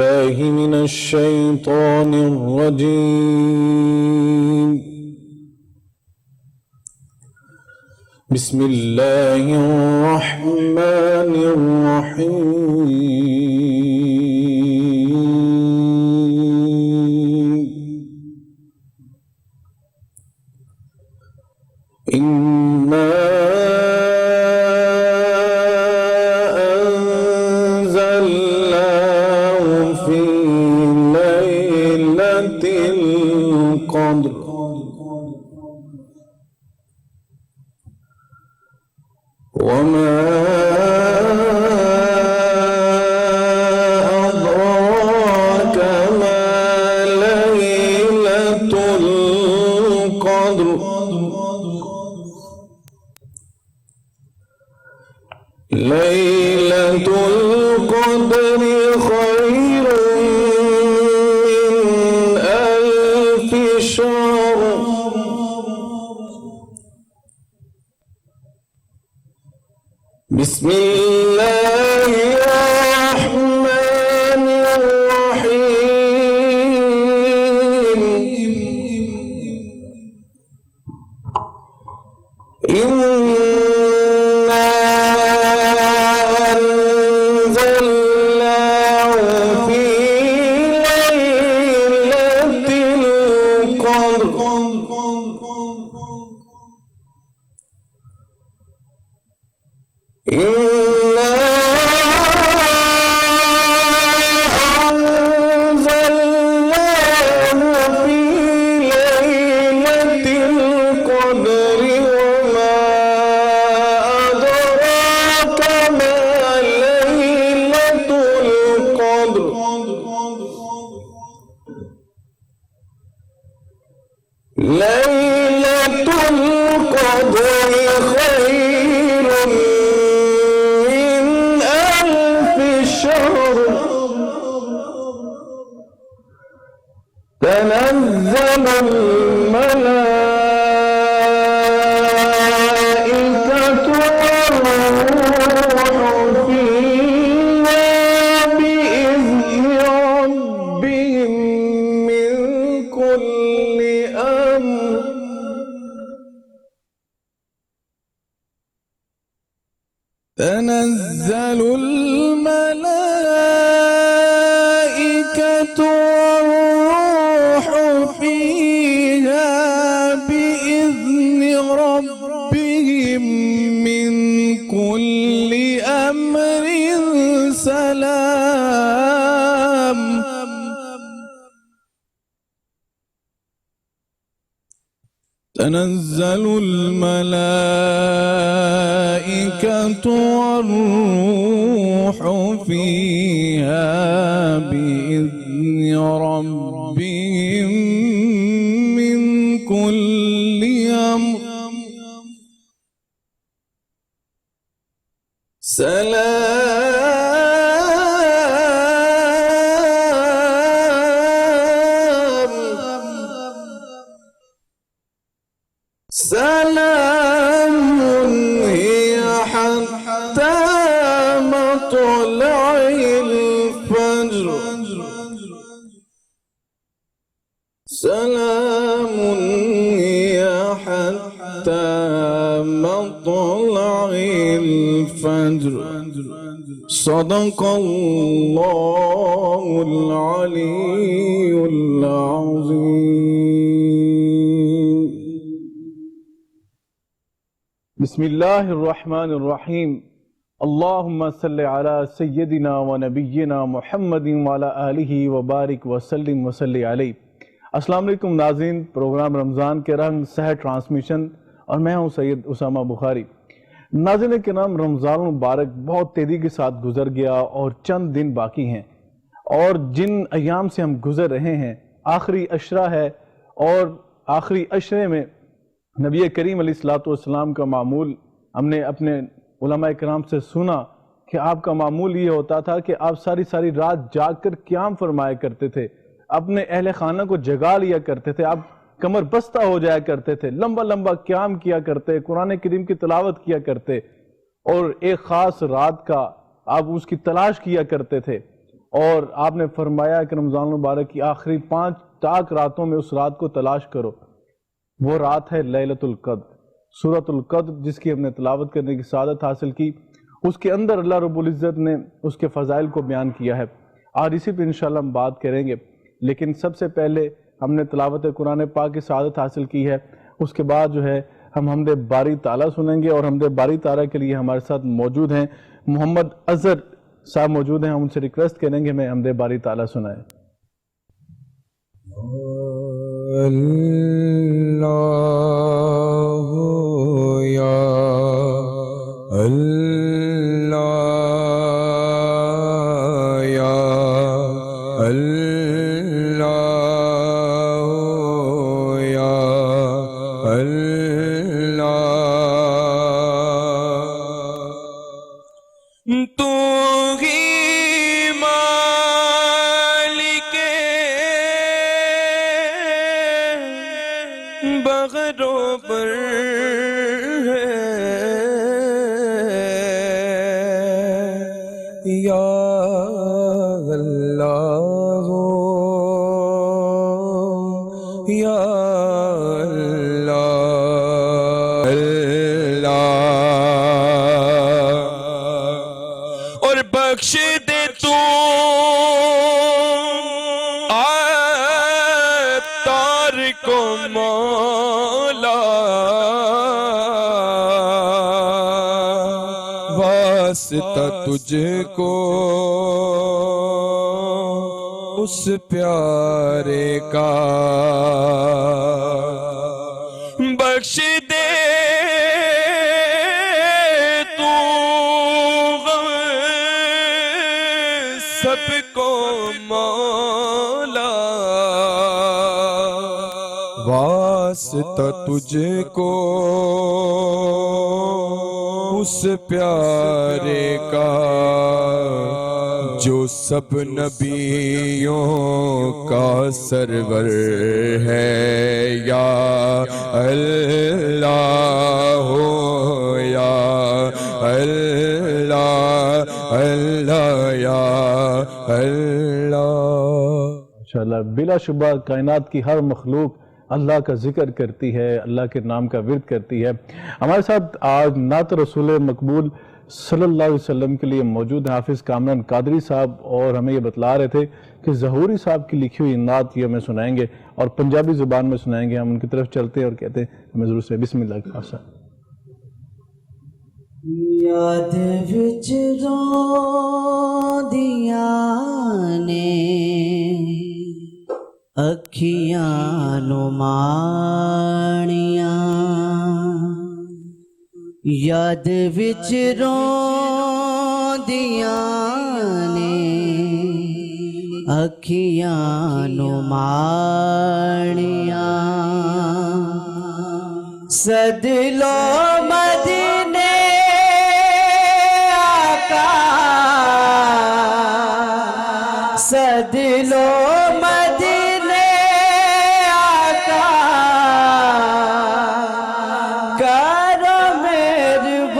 بالله من الشيطان الرجيم. بسم الله الرحمن الرحيم. إنا أنزلناه في ليلة القدر وما أدراك ما ليلة القدر. ليلة القدر خير من ألف شهر. بسم الله الرحمن الرحيم. إنا أنزلناه في ليلة القدر إنا أنزلناه في ليلة القدر وما أدراك ما ليلة القدر. ليلة القدر خير من ألف شهر. تنزل الملائكة والروح فيها بإذن ربهم من كل أمر. تنزل الملائكة والروح فيها بإذن ربهم من كل أمر سلام. تنزل الملائكة والروح فيها بإذن ربهم من كل أمر سلام هي حتى مطلع الفجر. سلام هي حتى مطلع الفجر. صدق الله العلي العظيم. بسم اللہ الرحمن الرحیم. اللہم صلی علی سیدنا و نبینا محمد وعلی آلہ وبارک وسلم وصلی علیہ. السلام علیکم ناظرین، پروگرام رمضان کے رنگ صحت ٹرانسمیشن اور میں ہوں سید اسامہ بخاری. ناظرین کرام، رمضان المبارک بہت تیزی کے ساتھ گزر گیا اور چند دن باقی ہیں، اور جن ایام سے ہم گزر رہے ہیں آخری عشرہ ہے، اور آخری عشرے میں نبی کریم علیہ السلام کا معمول ہم نے اپنے علماء کرام سے سنا کہ آپ کا معمول یہ ہوتا تھا کہ آپ ساری ساری رات جاگ کر قیام فرمایا کرتے تھے، اپنے اہل خانہ کو جگا لیا کرتے تھے، آپ کمر بستہ ہو جایا کرتے تھے، لمبا لمبا قیام کیا کرتے، قرآن کریم کی تلاوت کیا کرتے، اور ایک خاص رات کا آپ اس کی تلاش کیا کرتے تھے، اور آپ نے فرمایا کہ رمضان المبارک کی آخری 5 تاک راتوں میں اس رات کو تلاش کرو، وہ رات ہے لیلۃ القدر، سورۃ القدر، جس کی ہم نے تلاوت کرنے کی سعادت حاصل کی۔ اس کے اندر اللہ رب العزت نے اس کے فضائل کو بیان کیا ہے، اور اسی پہ انشاءاللہ ہم بات کریں گے۔ لیکن سب سے پہلے ہم نے تلاوت قرآن پاک کی سعادت حاصل کی ہے، اس کے بعد جو ہے ہم حمد باری تعالیٰ سنیں گے، اور حمد باری تعالیٰ کے لیے ہمارے ساتھ موجود ہیں محمد اظہر صاحب موجود ہیں، ہم ان سے ریکویسٹ کریں گے میں حمد باری تعالیٰ سنائیں۔ اللہ یا اللہ یا اللہ یا اللہ، تو ہی بغروں پر ہے یا اللہ یا اللہ اللہ، اور بخش دے تو عطار کو مولا، واسطہ تجھ کو اس پیارے کا، بخش دے تو غم سب کو مولا، واسطہ تجھ کو اس پیارے کا، جو سب نبیوں کا سرور ہے یا اللہ یا اللہ اللہ یا اللہ۔ ماشاءاللہ، بلا شبہ کائنات کی ہر مخلوق اللہ کا ذکر کرتی ہے، اللہ کے نام کا ورد کرتی ہے۔ ہمارے ساتھ آج نعت رسول مقبول صلی اللہ علیہ وسلم کے لیے موجود ہیں حافظ کامران قادری صاحب، اور ہمیں یہ بتلا رہے تھے کہ ظہوری صاحب کی لکھی ہوئی نعت یہ ہمیں سنائیں گے اور پنجابی زبان میں سنائیں گے۔ ہم ان کی طرف چلتے ہیں اور کہتے ہیں ہمیں ضرور سے بسم اللہ کا خاصا۔ یاد وچ روندیاں نے اکھیاں نو مانیاں، یاد وچ روندیاں نے اکھیاں نو مانیاں، سد لو مدینے آقا، سد لو مدینے آقا، کرو مہربانیاں،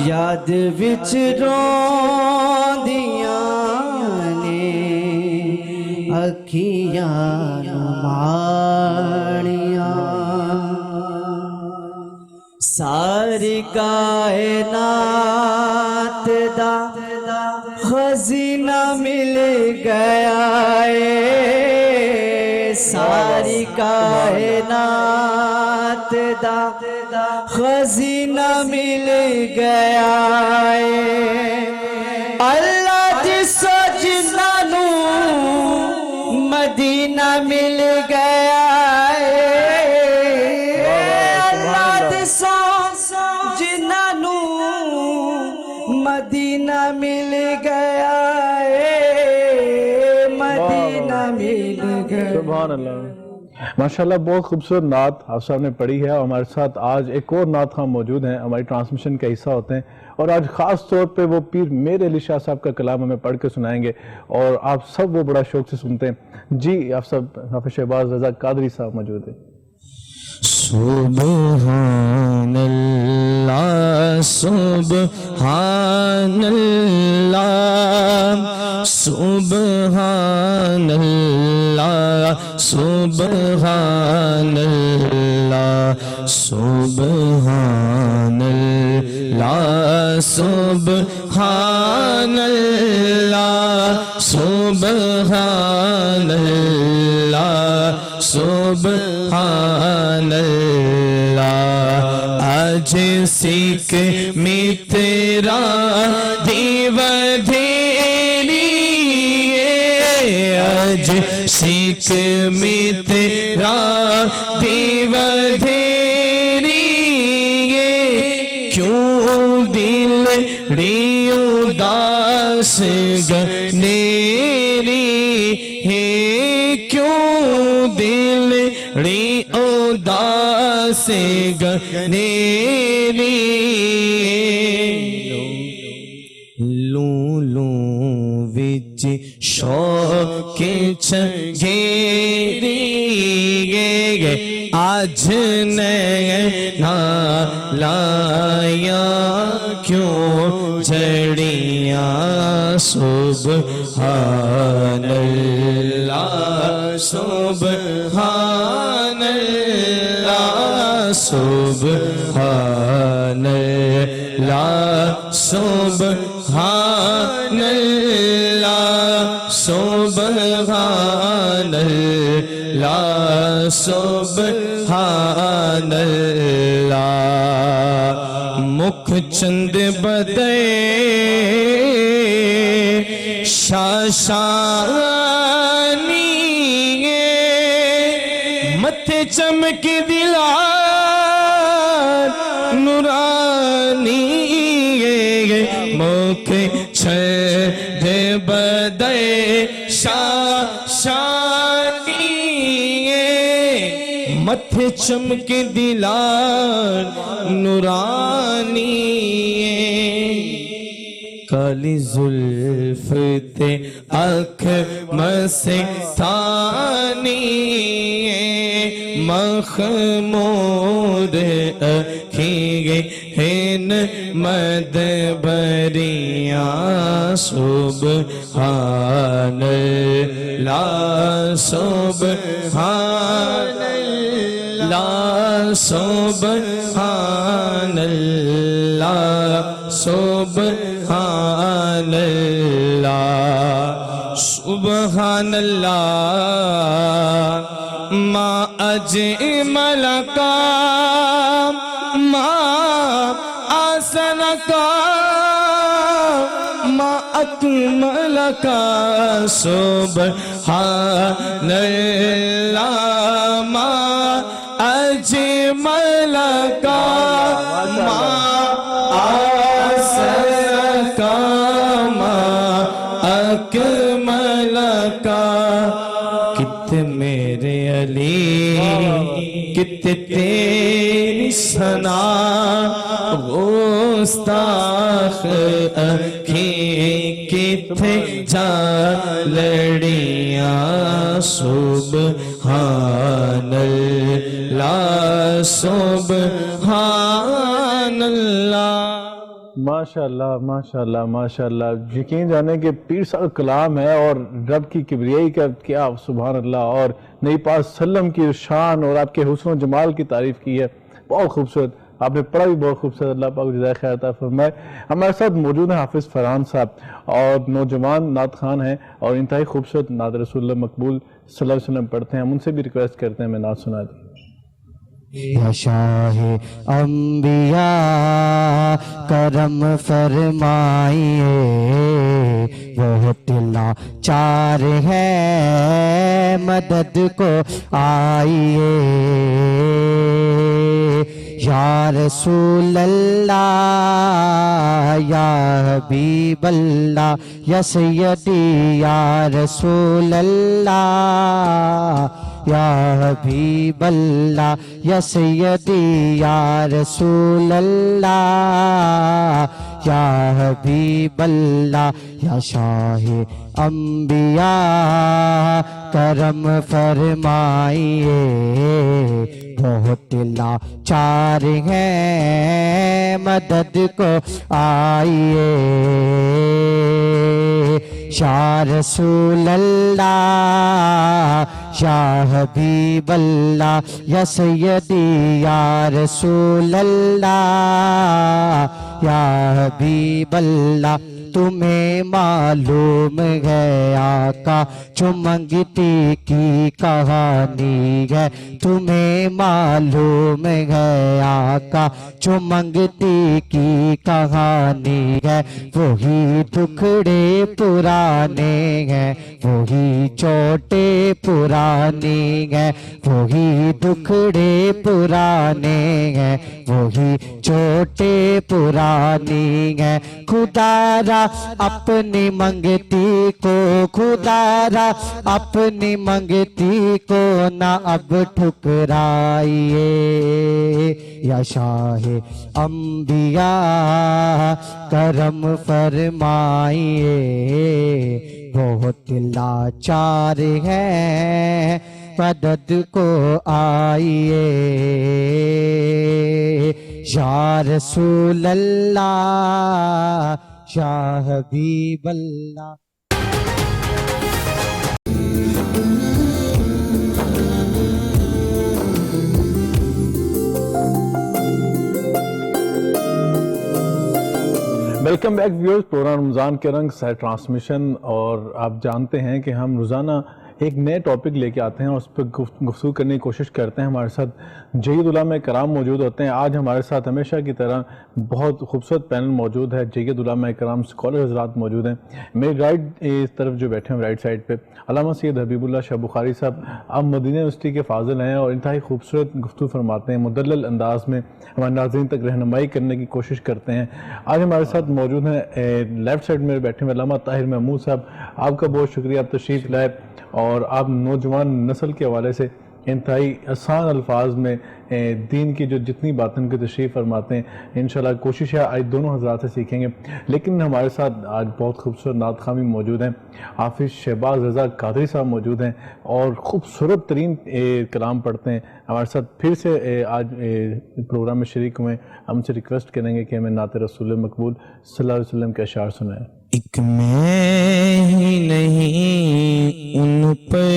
یاد وچ روندیاں نے اکھیاں نو مانیاں، ساری کائنات دا خزینہ مل گیا ہے، ساری کائنات دا خزینہ مل گیا ہے، اللہ جسو جنہ نو مدینہ مل گیا ہے، اللہ جسو جنہ نو مدینہ مل گیا ہے، مدینہ مل گیا۔ سبحان اللہ، ماشاءاللہ بہت خوبصورت نعت آپ صاحب نے پڑھی ہے، اور ہمارے ساتھ آج ایک اور نعت خواہ موجود ہیں، ہماری ٹرانسمیشن کا حصہ ہوتے ہیں، اور آج خاص طور پہ وہ پیر میر علی شاہ صاحب کا کلام ہمیں پڑھ کے سنائیں گے، اور آپ سب وہ بڑا شوق سے سنتے ہیں۔ جی آپ سب حافظ شہباز رضا قادری صاحب موجود ہیں۔ سبحان اللہ سبحان اللہ سبحان اللہ سبحان اللہ سبحان اللہ سبحان اللہ سبحان اللہ سبحان اللہ آج سکھ میں تیرا دیو دھیری آج سکھ میں تیرا دیو دھیری کیوں دل ری اداس گنیری ہے کیوں دل ری اداس گنیری لوں لوں وچ شوق چنگیری آج نینا لایا کیوں جڑیاں سبحان اللہ سبحان اللہ سبحان اللہ سبحان اللہ سبحان اللہ سبحان اللہ مکھ چند بدے شاشانی متھے چمک دلار نورانی مکھ چند بدے شاشانی متھے چمک دلار نورانی کالی زلف تے آنکھ مستانی مخمور اکھیں مدبریاں سبحان اللہ سبحان اللہ سبحان اللہ سبحان اللہ سبحان اللہ ما اجمل کا ما آسن کا ما اکمل کا سبحان اللہ ما اجمل کا ما آسن کا ما اکمل کا کت میرے علی کت تیری ثنا گستاخ اکھیں کت جا لڑیاں سبحان اللہ سبحان اللہ ماشاءاللہ ماشاءاللہ ماشاءاللہ یقین جانے کہ پیر صاحب کلام ہے اور رب کی کبریائی کا کیا سبحان اللہ اور نبی پاک سلم کی شان اور آپ کے حسن و جمال کی تعریف کی ہے بہت خوبصورت آپ نے پڑھا بھی بہت خوبصورت اللہ پاک جزائے خیر عطا فرمائے ہمارے ساتھ موجود ہیں حافظ فرحان صاحب اور نوجوان نعت خان ہیں اور انتہائی خوبصورت نعت رسول اللہ مقبول صلی اللہ علیہ وسلم پڑھتے ہیں ہم ان سے بھی ریکویسٹ کرتے ہیں میں نعت سنا دیں یا شاہ انبیاء کرم فرمائیے وہ تلا چار ہے مدد کو آئیے یا رسول اللہ یا حبیب اللہ یا سیدی یا رسول اللہ یا حبیب اللہ یا سیدی یا رسول اللہ یا حبیب اللہ یا شاہ انبیاء کرم فرمائیے بہت لاچار ہیں مدد کو آئیے یا رسول اللہ یا حبیب اللہ یا سیدی یا رسول اللہ یا حبیب اللہ تمہیں معلوم ہے آقا جو منگتی کی کہانی ہے تمہیں معلوم ہے آقا جو منگتی کی کہانی ہے وہی ٹکڑے پرانے ہیں وہی چوٹے پرانی ہیں وہی ٹکڑے پرانے ہیں وہی چوٹے پرانی ہیں خدا را اپنی منگتی کو خدا را اپنی منگتی کو نہ اب ٹھکرائیے یا شاہ انبیاء کرم فرمائیے بہت لاچار ہے مدد کو آئیے یا رسول اللہ یا حبیب اللہ ویلکم بیک ویورز، پروگرام رمضان کے رنگ سہ ٹرانسمیشن، اور آپ جانتے ہیں کہ ہم روزانہ ایک نئے ٹاپک لے کے آتے ہیں اور اس پہ گفتگو کرنے کی کوشش کرتے ہیں۔ ہمارے ساتھ جید علماء کرام موجود ہوتے ہیں۔ آج ہمارے ساتھ ہمیشہ کی طرح بہت خوبصورت پینل موجود ہے، جید علماء کرام اسکالر حضرات موجود ہیں۔ میری رائٹ اس طرف جو بیٹھے ہیں رائٹ سائڈ پہ علامہ سید حبیب اللہ شاہ بخاری صاحب، آپ مدینہ یونیورسٹی کے فاضل ہیں اور انتہائی خوبصورت گفتگو فرماتے ہیں، مدلل انداز میں ہمارے ناظرین تک رہنمائی کرنے کی کوشش کرتے ہیں۔ آج ہمارے ساتھ موجود ہیں لیفٹ سائڈ میں بیٹھے ہیں علامہ طاہر محمود صاحب، آپ کا بہت شکریہ، آپ تشریف لائے اور آپ نوجوان نسل کے حوالے سے انتہائی آسان الفاظ میں دین کی جو جتنی باتیں ان کی تشریح فرماتے ہیں، انشاءاللہ کوشش ہے آج دونوں حضرات سے سیکھیں گے۔ لیکن ہمارے ساتھ آج بہت خوبصورت نعت خوامی موجود ہیں، حافظ شہباز رضا قادری صاحب موجود ہیں اور خوبصورت ترین کلام پڑھتے ہیں۔ ہمارے ساتھ پھر سے آج پروگرام میں شریک ہوئے، ہم سے ریکویسٹ کریں گے کہ ہمیں نعت رسول مقبول صلی اللہ علیہ وسلم کے اشعار سنائیں۔ ایک میں ہی نہیں ان پہ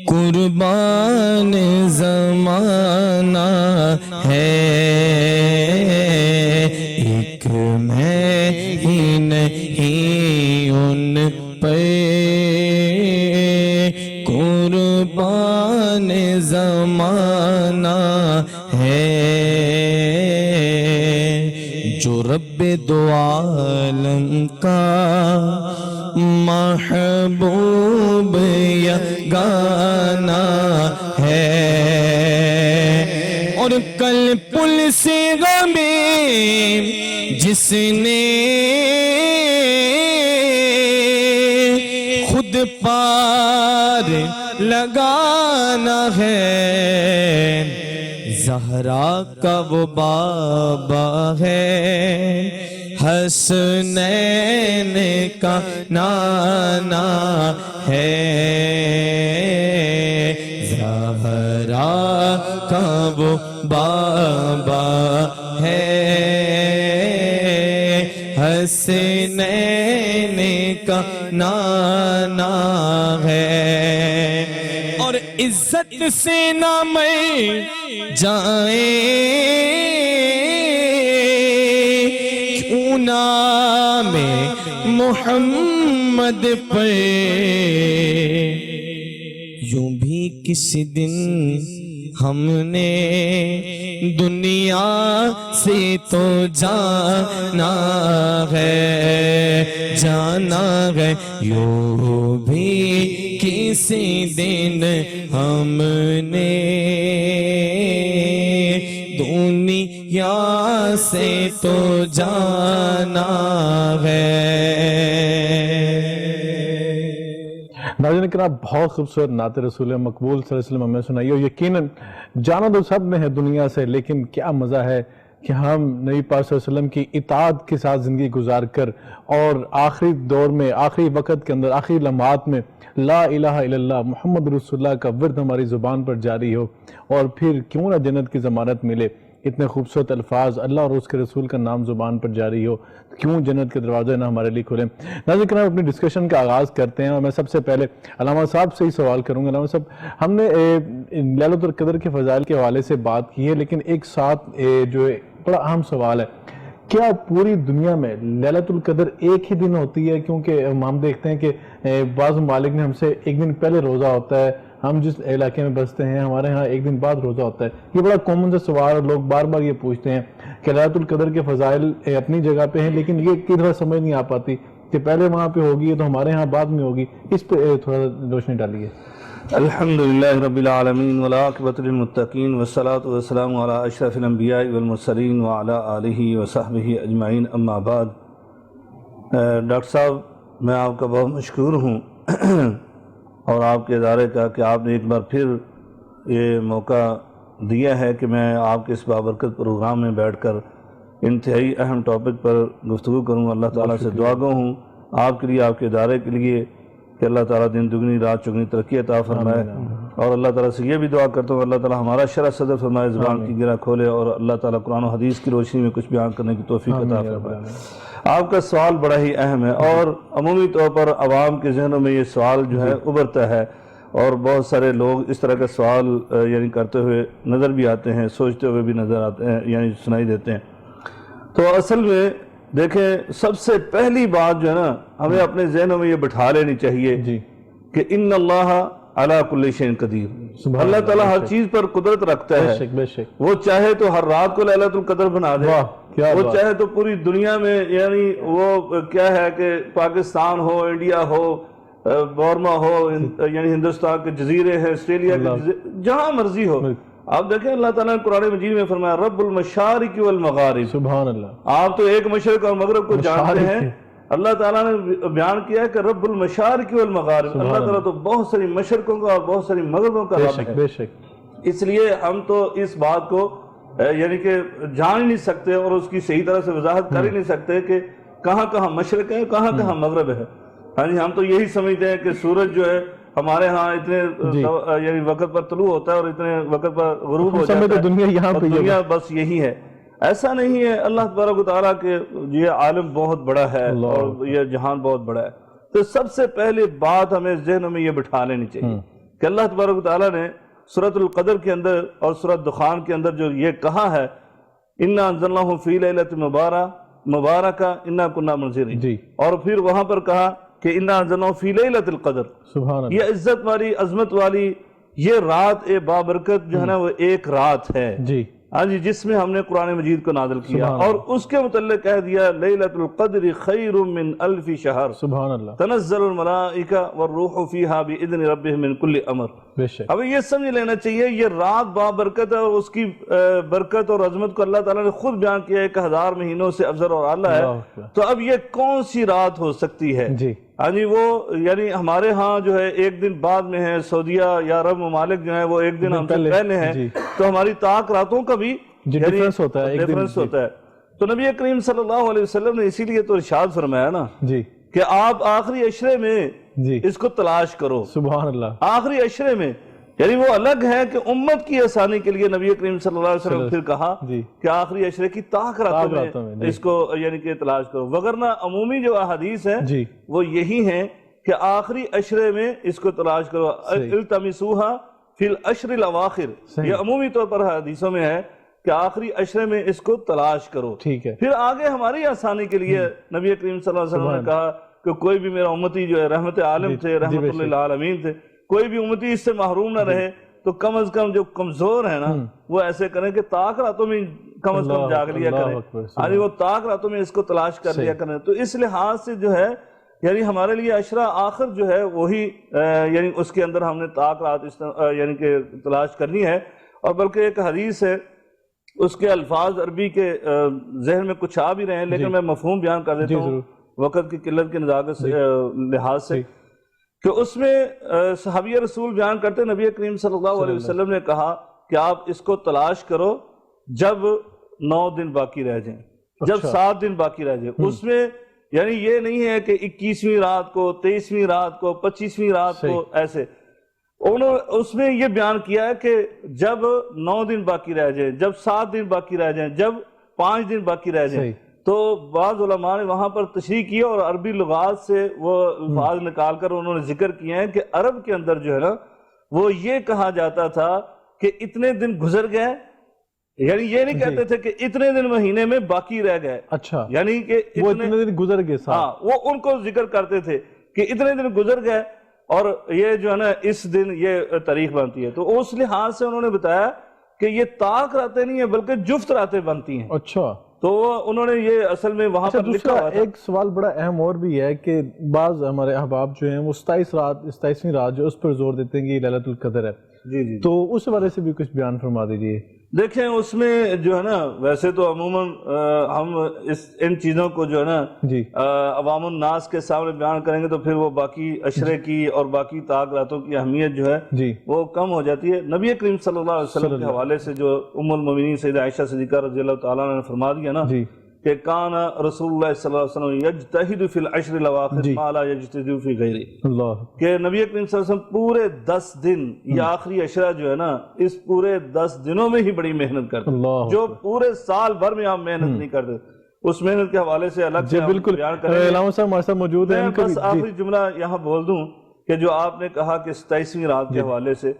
قربان زمانہ ہے، ایک میں ہی نہیں ان پہ قربان زمانہ ہے، جو رب دو عالم کا محبوب یگانہ ہے، اور کل پل سے غمیں جس نے خود پار لگانا ہے، زہرا کا وہ بابا ہے، حسنین کا نانا ہے، زہرا کا وہ بابا ہے، حسنین کا نانا ہے، اور عزت سے نہ مر جائیں کیوں نام محمد پر، یوں بھی کسی دن ہم نے دنیا سے تو جانا ہے، جانا ہے، یوں بھی کسی دن ہم نے دنیا سے تو جانا ہے۔ ناظرین کرام، بہت خوبصورت نعت رسول مقبول صلی اللہ علیہ وسلم ہمیں سنائی، اور یقیناً جانا تو سب نے ہے دنیا سے، لیکن کیا مزہ ہے کہ ہم نبی پاک صلی اللہ علیہ وسلم کی اطاعت کے ساتھ زندگی گزار کر اور آخری دور میں، آخری وقت کے اندر، آخری لمحات میں لا الہ الا اللہ محمد رسول اللہ کا ورد ہماری زبان پر جاری ہو، اور پھر کیوں نہ جنت کی ضمانت ملے، اتنے خوبصورت الفاظ اللہ اور اس کے رسول کا نام زبان پر جاری ہو، کیوں جنت کے دروازے نہ ہمارے لیے کھولیں۔ ناظرین کرام، اپنی ڈسکشن کا آغاز کرتے ہیں، اور میں سب سے پہلے علامہ صاحب سے ہی سوال کروں گا۔ علامہ صاحب، ہم نے لیلۃ القدر کے فضائل کے حوالے سے بات کی ہے، لیکن ایک ساتھ جو بڑا اہم سوال ہے، کیا پوری دنیا میں لیلۃ القدر ایک ہی دن ہوتی ہے؟ کیونکہ ہم دیکھتے ہیں کہ بعض ممالک نے ہم سے ایک دن پہلے روزہ ہوتا ہے، ہم جس علاقے میں بستے ہیں ہمارے ہاں ایک دن بعد روزہ ہوتا ہے۔ یہ بڑا کامن سا سوال، اور لوگ بار بار یہ پوچھتے ہیں کہ لیلۃ القدر کے فضائل اپنی جگہ پہ ہیں، لیکن یہ کس طرح سمجھ نہیں آ پاتی کہ پہلے وہاں پہ ہوگی تو ہمارے ہاں بعد میں ہوگی۔ اس پہ تھوڑا روشنی ڈالیے۔ الحمدللہ رب العالمین والعاقبۃ للمتقین والصلاة والسلام علی اشرف الانبیاء والمرسلین وعلی آلہ وصحبہ اجمعین، اما بعد۔ ڈاکٹر صاحب، میں آپ کا بہت مشکور ہوں اور آپ کے ادارے کا کہ آپ نے ایک بار پھر یہ موقع دیا ہے کہ میں آپ کے اس بابرکت پروگرام میں بیٹھ کر انتہائی اہم ٹاپک پر گفتگو کروں۔ اللہ تعالیٰ سے دعا گو ہوں آپ کے لیے، آپ کے ادارے کے لیے، کہ اللہ تعالیٰ دن دگنی رات چگنی ترقی عطا فرمائے، اور اللہ تعالیٰ سے یہ بھی دعا کرتا ہوں اللہ تعالیٰ ہمارا شرح صدر فرمائے، زبان کی گرہ کھولے، اور اللہ تعالیٰ قرآن و حدیث کی روشنی میں کچھ بیان کرنے کی توفیق عطا فرمائے۔ آپ کا سوال بڑا ہی اہم ہے، اور عمومی طور پر عوام کے ذہنوں میں یہ سوال جو ہے ابھرتا ہے، اور بہت سارے لوگ اس طرح کا سوال یعنی کرتے ہوئے نظر بھی آتے ہیں، سوچتے ہوئے بھی نظر آتے ہیں، یعنی سنائی دیتے ہیں۔ تو اصل میں دیکھیں، سب سے پہلی بات جو ہے نا، ہمیں اپنے ذہنوں میں یہ بٹھا لینی چاہیے کہ ان اللہ علی کل شیء قدیر، اللہ تعالیٰ ہر چیز پر قدرت رکھتا ہے۔ وہ چاہے تو ہر رات کو لیلۃ القدر بنا دے، وہ چاہے تو پوری دنیا میں، یعنی وہ کیا ہے کہ پاکستان ہو، انڈیا ہو، بورما ہو، یعنی ہندوستان کے جزیرے ہیں، آسٹریلیا کے جزیرے، جہاں مرضی ہو۔ آپ دیکھیں اللہ تعالیٰ نے قرآن مجید میں فرمایا رب المشارق والمغارب، سبحان اللہ۔ آپ تو ایک مشرق اور مغرب کو جانتے ہیں، اللہ تعالیٰ نے بیان کیا ہے کہ رب المشارق والمغارب، اللہ تعالیٰ تو بہت ساری مشرقوں کا اور بہت ساری مغربوں کا رب ہے۔ بے شک۔ اس لیے ہم تو اس بات کو یعنی کہ جان ہی نہیں سکتے، اور اس کی صحیح طرح سے وضاحت کر ہی نہیں سکتے کہ کہاں کہاں مشرق ہے، کہاں کہاں مغرب ہے۔ ہاں جی، ہم تو یہی سمجھتے ہیں کہ سورج جو ہے ہمارے ہاں اتنے یعنی وقت پر طلوع ہوتا ہے اور اتنے وقت پر غروب ہو جاتا ہے، دنیا یہاں پہ، دنیا بس یہی ہے۔ ایسا نہیں ہے، اللہ تبارک و تعالیٰ کے یہ عالم بہت بڑا ہے اور یہ جہان بہت بڑا ہے۔ تو سب سے پہلے بات ہمیں ذہنوں میں یہ بٹھا لینی چاہیے کہ اللہ تبارک و تعالیٰ نے سورۃ القدر کے اندر اور سورۃ دخان کے اندر جو یہ کہا ہے اِنَّا أَنزَلْنَاهُ فِي لَيْلَةٍ مُبَارَكَةٍ إِنَّا كُنَّا مُنذِرِينَ، اور پھر وہاں پر کہا کہ اِنَّا أَنزَلْنَاهُ فِي لَيْلَةِ الْقَدْرِ، یہ عزت والی، عظمت والی یہ رات بابرکت جو ہے نا، وہ ایک رات ہے ہاں جی، جس میں ہم نے قرآن مجید کو نازل کیا، اور اس کے متعلق کہہ دیا لیلۃ القدر خیر من الف شہر، سبحان اللہ، تنزل الملائکہ والروح فیہا باذن ربہم من کل امر۔ اب یہ سمجھ لینا چاہیے یہ رات بابرکت ہے، اور اس کی برکت اور عظمت کو اللہ تعالیٰ نے خود بیان کیا ہے، 1000 مہینوں سے افضل اور اعلیٰ ہے۔ تو اب یہ کون سی رات ہو سکتی ہے؟ ہاں جی، وہ یعنی ہمارے ہاں جو ہے ایک دن بعد میں ہے، سعودیہ یا عرب ممالک جو ہے وہ ایک دن ہم سے پہلے ہیں، تو ہماری طاق راتوں کا بھی ڈیفرنس ہوتا ہے۔ تو نبی کریم صلی اللہ علیہ وسلم نے اسی لیے تو ارشاد فرمایا نا کہ آپ آخری عشرے میں اس کو تلاش کرو، سبحان اللہ، آخری عشرے میں، یعنی وہ الگ ہے کہ امت کی آسانی کے لیے نبی کریم صلی اللہ علیہ وسلم پھر کہا کہ آخری عشرے کی طاق راتوں میں اس کو یعنی کہ تلاش کرو، وگرنہ عمومی جو احادیث ہیں وہ یہی ہیں کہ آخری عشرے میں اس کو تلاش کرو، التمسوها فی العشر الاواخر، یہ عمومی طور پر حدیثوں میں ہے کہ آخری عشرے میں اس کو تلاش کرو۔ پھر آگے ہماری آسانی کے لیے نبی کریم صلی اللہ علیہ وسلم نے کہا کہ کوئی بھی میرا امتی جو ہے رحمت عالم تھے، رحمت للعالمین تھے، کوئی بھی امتی اس سے محروم نہ رہے، تو کم از کم جو کمزور ہیں نا وہ ایسے کریں کہ طاق راتوں میں کم از کم جاگ لیا کریں، یعنی وہ طاق راتوں میں اس کو تلاش کر لیا کریں۔ تو اس لحاظ سے جو ہے یعنی ہمارے لیے عشرہ آخر جو ہے وہی یعنی اس کے اندر ہم نے طاق رات یعنی کہ تلاش کرنی ہے۔ اور بلکہ ایک حدیث ہے، اس کے الفاظ عربی کے ذہن میں کچھ آ بھی رہے ہیں، لیکن میں مفہوم بیان کر دیتا ہوں وقت کی قلت کی نزاکت سے لحاظ سے، کہ اس میں صحابی رسول بیان کرتے نبی کریم صلی اللہ علیہ وسلم نے کہا کہ آپ اس کو تلاش کرو جب 9 دن باقی رہ جائیں، جب 7 دن باقی رہ جائیں، اس میں یعنی یہ نہیں ہے کہ 21ویں رات کو، 23ویں رات کو، 25ویں رات کو، ایسے انہوں اس میں یہ بیان کیا ہے کہ جب 9 دن باقی رہ جائیں، جب 7 دن باقی رہ جائیں، جب 5 دن باقی رہ جائیں، تو بعض علماء نے وہاں پر تشریح کیا اور عربی لغات سے وہ الفاظ نکال کر انہوں نے ذکر کیے ہیں کہ عرب کے اندر جو ہے نا وہ یہ کہا جاتا تھا کہ اتنے دن گزر گئے، یعنی یہ نہیں کہتے تھے کہ اتنے دن مہینے میں باقی رہ گئے، اچھا یعنی کہ وہ اتنے دن گزر گئے، ہاں وہ ان کو ذکر کرتے تھے کہ اتنے دن گزر گئے اور یہ جو ہے نا اس دن یہ تاریخ بنتی ہے، تو اس لحاظ سے انہوں نے بتایا کہ یہ طاق راتیں نہیں ہیں بلکہ جفت راتیں بنتی ہیں۔ اچھا، تو انہوں نے یہ اصل میں وہاں پر لکھا ہوا تھا۔ ایک سوال بڑا اہم اور بھی ہے کہ بعض ہمارے احباب جو ہیں وہ 27ویں رات جو اس پر زور دیتے ہیں کہ یہ لیلۃ القدر ہے، جی تو اس حوالے سے بھی کچھ بیان فرما دیجیے۔ دیکھیں اس میں جو ہے نا ویسے تو عموماً ہم ان چیزوں کو جو ہے نا عوام الناس کے سامنے بیان کریں گے تو پھر وہ باقی عشرے کی اور باقی طاق راتوں کی اہمیت جو ہے وہ کم ہو جاتی ہے۔ نبی کریم صلی اللہ علیہ وسلم کے حوالے سے جو ام المومنین سیدہ عائشہ صدیقہ رضی اللہ تعالیٰ عنہ نے فرما دیا نا کہ کان رسول اللہ صلی اللہ علیہ وسلم یجتہد فی العشر الاواخر ما لا یجتہد فی غیرہ، کہ نبی کریم صلی اللہ علیہ وسلم پورے 10 دن یہ آخری عشرہ جو ہے نا اس پورے 10 دنوں میں ہی بڑی محنت کرتے، جو پورے سال بھر میں آپ محنت نہیں کرتے، اس محنت کے حوالے سے الگ سے بالکل بیان کریں گے۔ علامہ صاحب ہمارے ساتھ موجود ہیں، میں بس آخری جملہ یہاں بول دوں کہ جو آپ نے کہا کہ 27ویں رات کے حوالے سے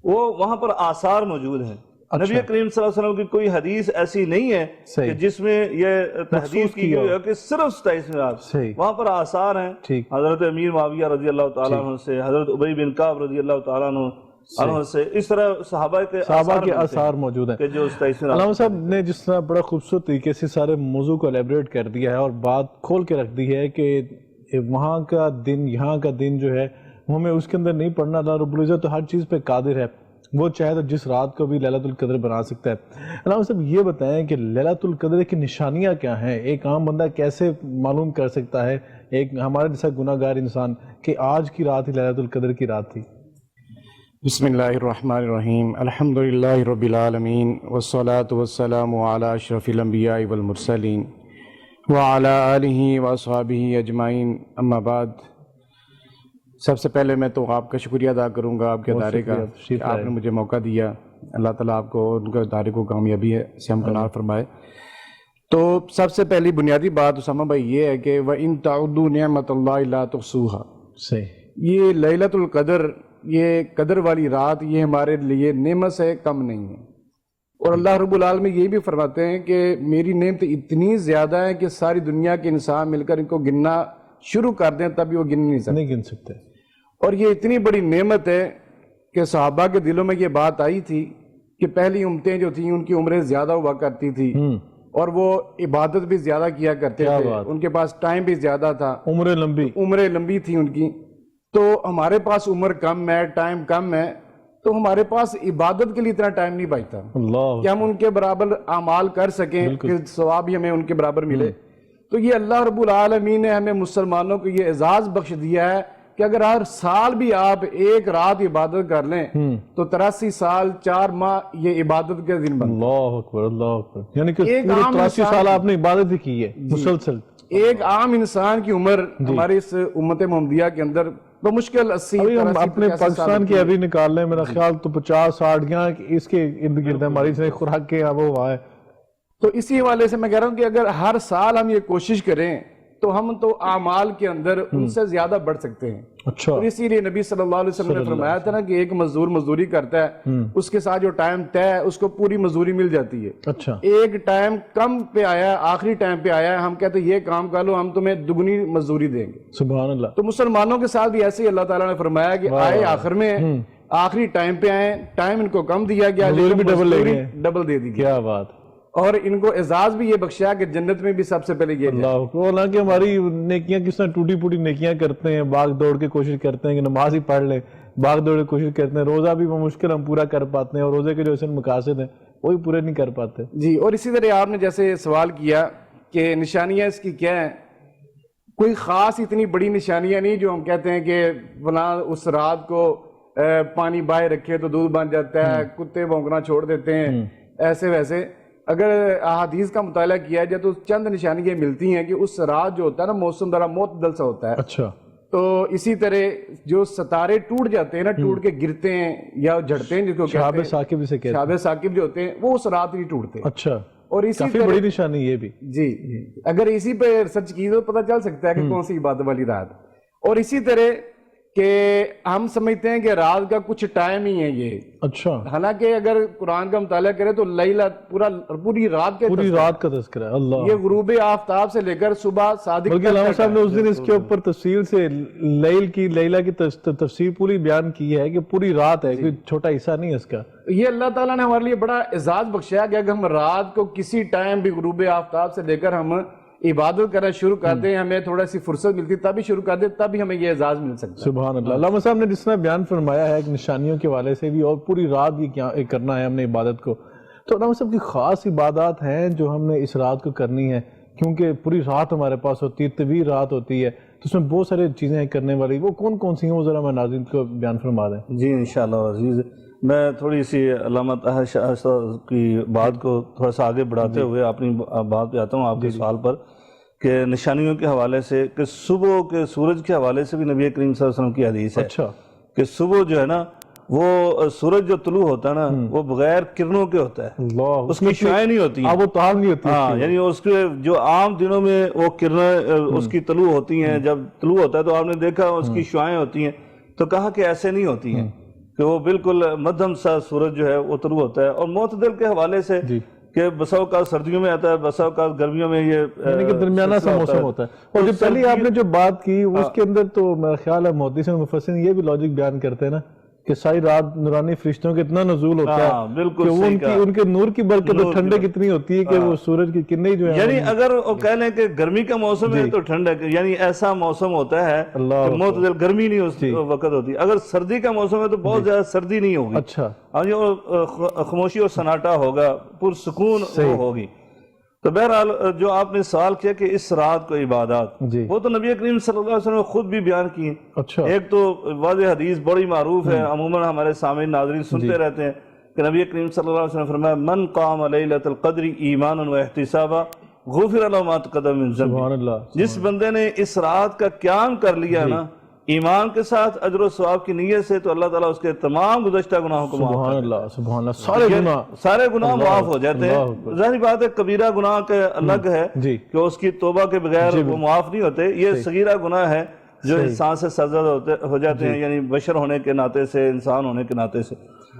وہ وہاں پر آثار موجود ہیں، نبی کریم صلی اللہ علیہ وسلم کی کوئی حدیث ایسی نہیں ہے کہ جس میں یہ تحدید کی گئی ہے کہ صرف 27ویں رات، وہاں پر آثار ہیں حضرت امیر معاویہ رضی اللہ تعالیٰ عنہ سے، حضرت ابی بن کعب رضی اللہ تعالیٰ عنہ سے، اس طرح صحابہ کے آثار موجود ہیں کہ جو 27ویں رات۔ علامہ صاحب نے جس طرح بڑا خوبصورت طریقے سے سارے موضوع کو الیبریٹ کر دیا ہے اور بات کھول کے رکھ دی ہے کہ وہاں کا دن یہاں کا دن جو ہے ہمیں اس کے اندر نہیں پڑھنا، اللہ رب العزت تو ہر چیز پہ قادر ہے، وہ چاہے تو جس رات کو بھی لیلۃ القدر بنا سکتا ہے۔ علامہ صاحب یہ بتائیں کہ لیلۃ القدر کی نشانیاں کیا ہیں، ایک عام بندہ کیسے معلوم کر سکتا ہے، ایک ہمارے جیسا گناہ گار انسان، کہ آج کی رات ہی لیلۃ القدر کی رات تھی؟ بسم اللہ الرحمن الرحیم، الحمدللہ رب العالمین والصلاة والسلام علی اشرف الانبیاء والمرسلین وعلی آلہ واصحابہ اجمعین، اما بعد۔ سب سے پہلے میں تو آپ کا شکریہ ادا کروں گا آپ کے ادارے کا کہ آپ نے مجھے موقع دیا، اللہ تعالیٰ آپ کو ان کے ادارے کو کامیابی سے ہمکنار فرمائے۔ تو سب سے پہلی بنیادی بات اسامہ بھائی یہ ہے کہ وَإِن تَعُدُّوا نِعْمَةَ اللَّهِ لَا تُحْصُوهَا، یہ لیلۃ القدر، یہ قدر والی رات، یہ ہمارے لیے نعمت سے کم نہیں ہے، اور اللہ رب العالمین یہ بھی فرماتے ہیں کہ میری نعمت اتنی زیادہ ہے کہ ساری دنیا کے انسان مل کر ان کو گننا شروع کر دیں تب بھی وہ نہیں گن سکتے، اور یہ اتنی بڑی نعمت ہے کہ صحابہ کے دلوں میں یہ بات آئی تھی کہ پہلی امتیں جو تھیں ان کی عمریں زیادہ ہوا کرتی تھی اور وہ عبادت بھی زیادہ کیا کرتے تھے، ان کے پاس ٹائم بھی زیادہ تھا، عمریں لمبی تھی ان کی۔ تو ہمارے پاس عمر کم ہے، ٹائم کم ہے، تو ہمارے پاس عبادت کے لیے اتنا ٹائم نہیں بچتا کہ ہم ان کے برابر اعمال کر سکیں کہ ثواب ہی ہمیں ان کے برابر ملے۔ تو یہ اللہ رب العالمین نے ہمیں مسلمانوں کو یہ اعزاز بخش دیا ہے کہ اگر ہر سال بھی آپ ایک رات عبادت کر لیں تو 83 سال 4 ماہ یہ عبادت کے دن بنتے ہیں۔ اللہ اکبر، اللہ اکبر، یعنی کہ پورے 83 سال آپ نے عبادت ہی کی ہے مسلسل۔ ایک عام انسان کی عمر ہماری اس امت محمدیہ کے اندر بمشکل 80 ہم اپنے پاکستان کی ابھی نکال لیں، میرا خیال تو 50-60 گیا اس کے ارد گرد ہماری سے خوراک کے وہ ہوا ہے۔ تو اسی حوالے سے میں کہہ رہا ہوں کہ اگر ہر سال ہم یہ کوشش کریں تو ہم تو اعمال کے اندر ان سے زیادہ بڑھ سکتے ہیں۔ اچھا، اور اسی لیے نبی صلی اللہ علیہ وسلم نے فرمایا تھا نا کہ ایک مزدور مزدوری کرتا ہے، اس کے ساتھ جو ٹائم طے ہے اس کو پوری مزدوری مل جاتی ہے۔ اچھا، ایک ٹائم کم پہ آیا ہے، آخری ٹائم پہ آیا ہے، ہم کہتے ہیں یہ کام کر لو، ہم تمہیں دگنی مزدوری دیں گے۔ سبحان اللہ۔ تو مسلمانوں کے ساتھ بھی ایسے ہی اللہ تعالیٰ نے فرمایا کہ آئے آخر میں، آخری ٹائم پہ آئے، ٹائم ان کو کم دیا گیا لیکن مزدوری ڈبل دے دی گئی۔ کیا بات، اور ان کو اعزاز بھی یہ بخشا کہ جنت میں بھی سب سے پہلے یہ اللہ کو، حالانکہ ہماری نیکیاں کس طرح ٹوٹی پوٹی نیکیاں کرتے ہیں، بھاگ دوڑ کے کوشش کرتے ہیں کہ نماز ہی پڑھ لیں، بھاگ دوڑ کے کوشش کرتے ہیں، روزہ بھی بمشکل ہم پورا کر پاتے ہیں اور روزے کے جو اسے مقاصد ہیں وہی پورے نہیں کر پاتے۔ جی، اور اسی طرح آپ نے جیسے سوال کیا کہ نشانیاں اس کی کیا ہیں، کوئی خاص اتنی بڑی نشانیاں نہیں جو ہم کہتے ہیں کہ فلاں اس رات کو پانی باہر رکھے تو دودھ بن جاتا ہے، کتے بھونکنا چھوڑ دیتے ہیں، ایسے ویسے اگر احادیث کا مطالعہ کیا جائے تو چند نشانیاں ملتی ہیں کہ اس رات جو ہوتا ہے نا موسم ذرا معتدل سا ہوتا ہے. اچھا. تو اسی طرح جو ستارے ٹوٹ جاتے ہیں نا, ٹوٹ کے گرتے ہیں یا جھڑتے ہیں, جس کو شہاب ثاقب سے کہتے ہیں, شہاب ثاقب جو ہوتے ہیں وہ اس رات ہی ٹوٹتے ہیں. اچھا. اور اسی کافی بڑی نشانی یہ بھی. جی, اگر اسی پہ ریسرچ کی تو پتہ چل سکتا ہے کہ کون سی عبادت والی رات. اور اسی طرح کہ ہم سمجھتے ہیں کہ رات کا کچھ ٹائم ہی ہے یہ. اچھا. حالانکہ اگر قرآن کا مطالعہ کرے تو لیلہ پوری رات کا تذکرہ ہے. اللہ, یہ غروب آفتاب سے لے کر صبح صادق. بلکہ علامہ صاحب نے اس دن اس کے اوپر تفصیل سے لیلہ کی تفسیر پوری بیان کی ہے کہ پوری رات ہے, کوئی چھوٹا حصہ نہیں ہے اس کا. یہ اللہ تعالیٰ نے ہمارے لیے بڑا اعزاز بخشا کہ اگر ہم رات کو کسی ٹائم بھی غروب آفتاب سے لے کر ہم عبادت کرنا شروع کر دیں, ہمیں تھوڑا سی فرصت ملتی تبھی شروع کر دیں, تبھی ہمیں یہ اعزاز مل سکتا ہے. سبحان اللہ. علامہ صاحب نے جس طرح بیان فرمایا ہے نشانیوں کے حوالے سے بھی, اور پوری رات یہ کرنا ہے ہم نے عبادت کو, تو علامہ صاحب کی خاص عبادات ہیں جو ہم نے اس رات کو کرنی ہے, کیونکہ پوری رات ہمارے پاس ہوتی ہے, طویل رات ہوتی ہے, تو اس میں بہت سارے چیزیں کرنے والی, وہ کون کون سی ہیں وہ ذرا میں ناظرین کو بیان فرما دیں. جی انشاءاللہ عزیز, میں تھوڑی سی علامہ طاہر شاہ کی بات کو تھوڑا سا آگے بڑھاتے ہوئے اپنی بات پہ آتا ہوں آپ کے سوال پر, کہ نشانیوں کے حوالے سے, کہ صبح کے سورج کے حوالے سے بھی نبی کریم صلی اللہ علیہ وسلم کی حدیث ہے. اچھا. کہ صبح جو ہے نا وہ سورج جو طلوع ہوتا ہے نا وہ بغیر کرنوں کے ہوتا ہے, اس کی شعائیں نہیں ہوتی ہیں, وہ تاب نہیں ہوتی. ہاں, یعنی اس کے جو عام دنوں میں وہ کرنیں اس کی طلوع ہوتی ہیں, جب طلوع ہوتا ہے تو آپ نے دیکھا اس کی شعائیں ہوتی ہیں, تو کہا کہ ایسے نہیں ہوتی ہیں, کہ وہ بالکل مدھم سا سورج جو ہے وہ طلوع ہوتا ہے. اور معتدل کے حوالے سے کہ بسا اوقات سردیوں میں آتا ہے, بسا اوقات گرمیوں میں, یہ یعنی کہ درمیانہ سا موسم ہوتا ہے. اور جو پہلی آپ نے جو بات کی اس کے اندر تو میرا خیال ہے محدثین اور مفسرین یہ بھی لاجک بیان کرتے ہیں نا کہ ساری رات نورانی فرشتوں کے اتنا نزول ہوتا ہے کہ ان کے نور کی برکت اور ٹھنڈک اتنی ہوتی ہے کہ وہ سورج کی کرنیں جو ہے, یعنی اگر وہ کہہ لیں کہ گرمی کا موسم ہے تو ٹھنڈک, یعنی ایسا موسم ہوتا ہے کہ معتدل گرمی نہیں اس وقت ہوتی. اگر سردی کا موسم ہے تو بہت زیادہ سردی نہیں ہوگی. اچھا. خاموشی اور سناٹا ہوگا, پرسکون ہوگی. تو بہرحال جو آپ نے سوال کیا کہ اس رات کو عبادات, وہ تو نبی کریم صلی اللہ علیہ وسلم نے خود بھی بیان کی ہیں. اچھا. ایک تو واضح حدیث بڑی معروف ہے, عموماً ہمارے سامعین ناظرین سنتے رہتے ہیں, کہ نبی کریم صلی اللہ علیہ وسلم نے فرمایا من قام لیلۃ القدر ایمانا واحتسابا غفر له ما تقدم من ذنبه. سبحان اللہ. جس بندے نے اس رات کا قیام کر لیا نا ایمان کے ساتھ اجر و ثواب کی نیت سے, تو اللہ تعالیٰ اس کے تمام گزشتہ گناہوں کو معاف کر دیتا ہے. سبحان اللہ. سبحان اللہ. سارے گناہ معاف ہو جاتے ہیں. ظاہری بات ہے کبیرہ گناہ کے الگ ہے کہ اس کی توبہ کے بغیر وہ معاف نہیں ہوتے. یہ صغیرہ گناہ ہے جو انسان سے سرزد ہو جاتے ہیں, یعنی بشر ہونے کے ناطے سے, انسان ہونے کے ناطے سے.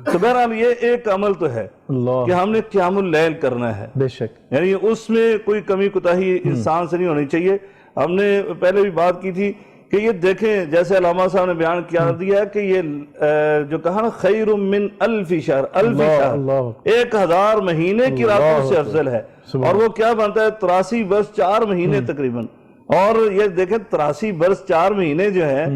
تو بہرحال یہ ایک عمل تو ہے کہ ہم نے قیام اللیل کرنا ہے, بے شک, یعنی اس میں کوئی کمی کوتاہی انسان سے نہیں ہونی چاہیے. ہم نے پہلے بھی بات کی تھی کہ یہ دیکھیں جیسے علامہ صاحب نے بیان کیا دیا ہے کہ یہ جو کہا نا خیر من الف شہر, 1000 مہینے کی راتوں سے افضل ہے. اور وہ کیا بنتا ہے 83 برس 4 مہینے تقریباً. اور یہ دیکھیں 83 برس 4 مہینے جو ہے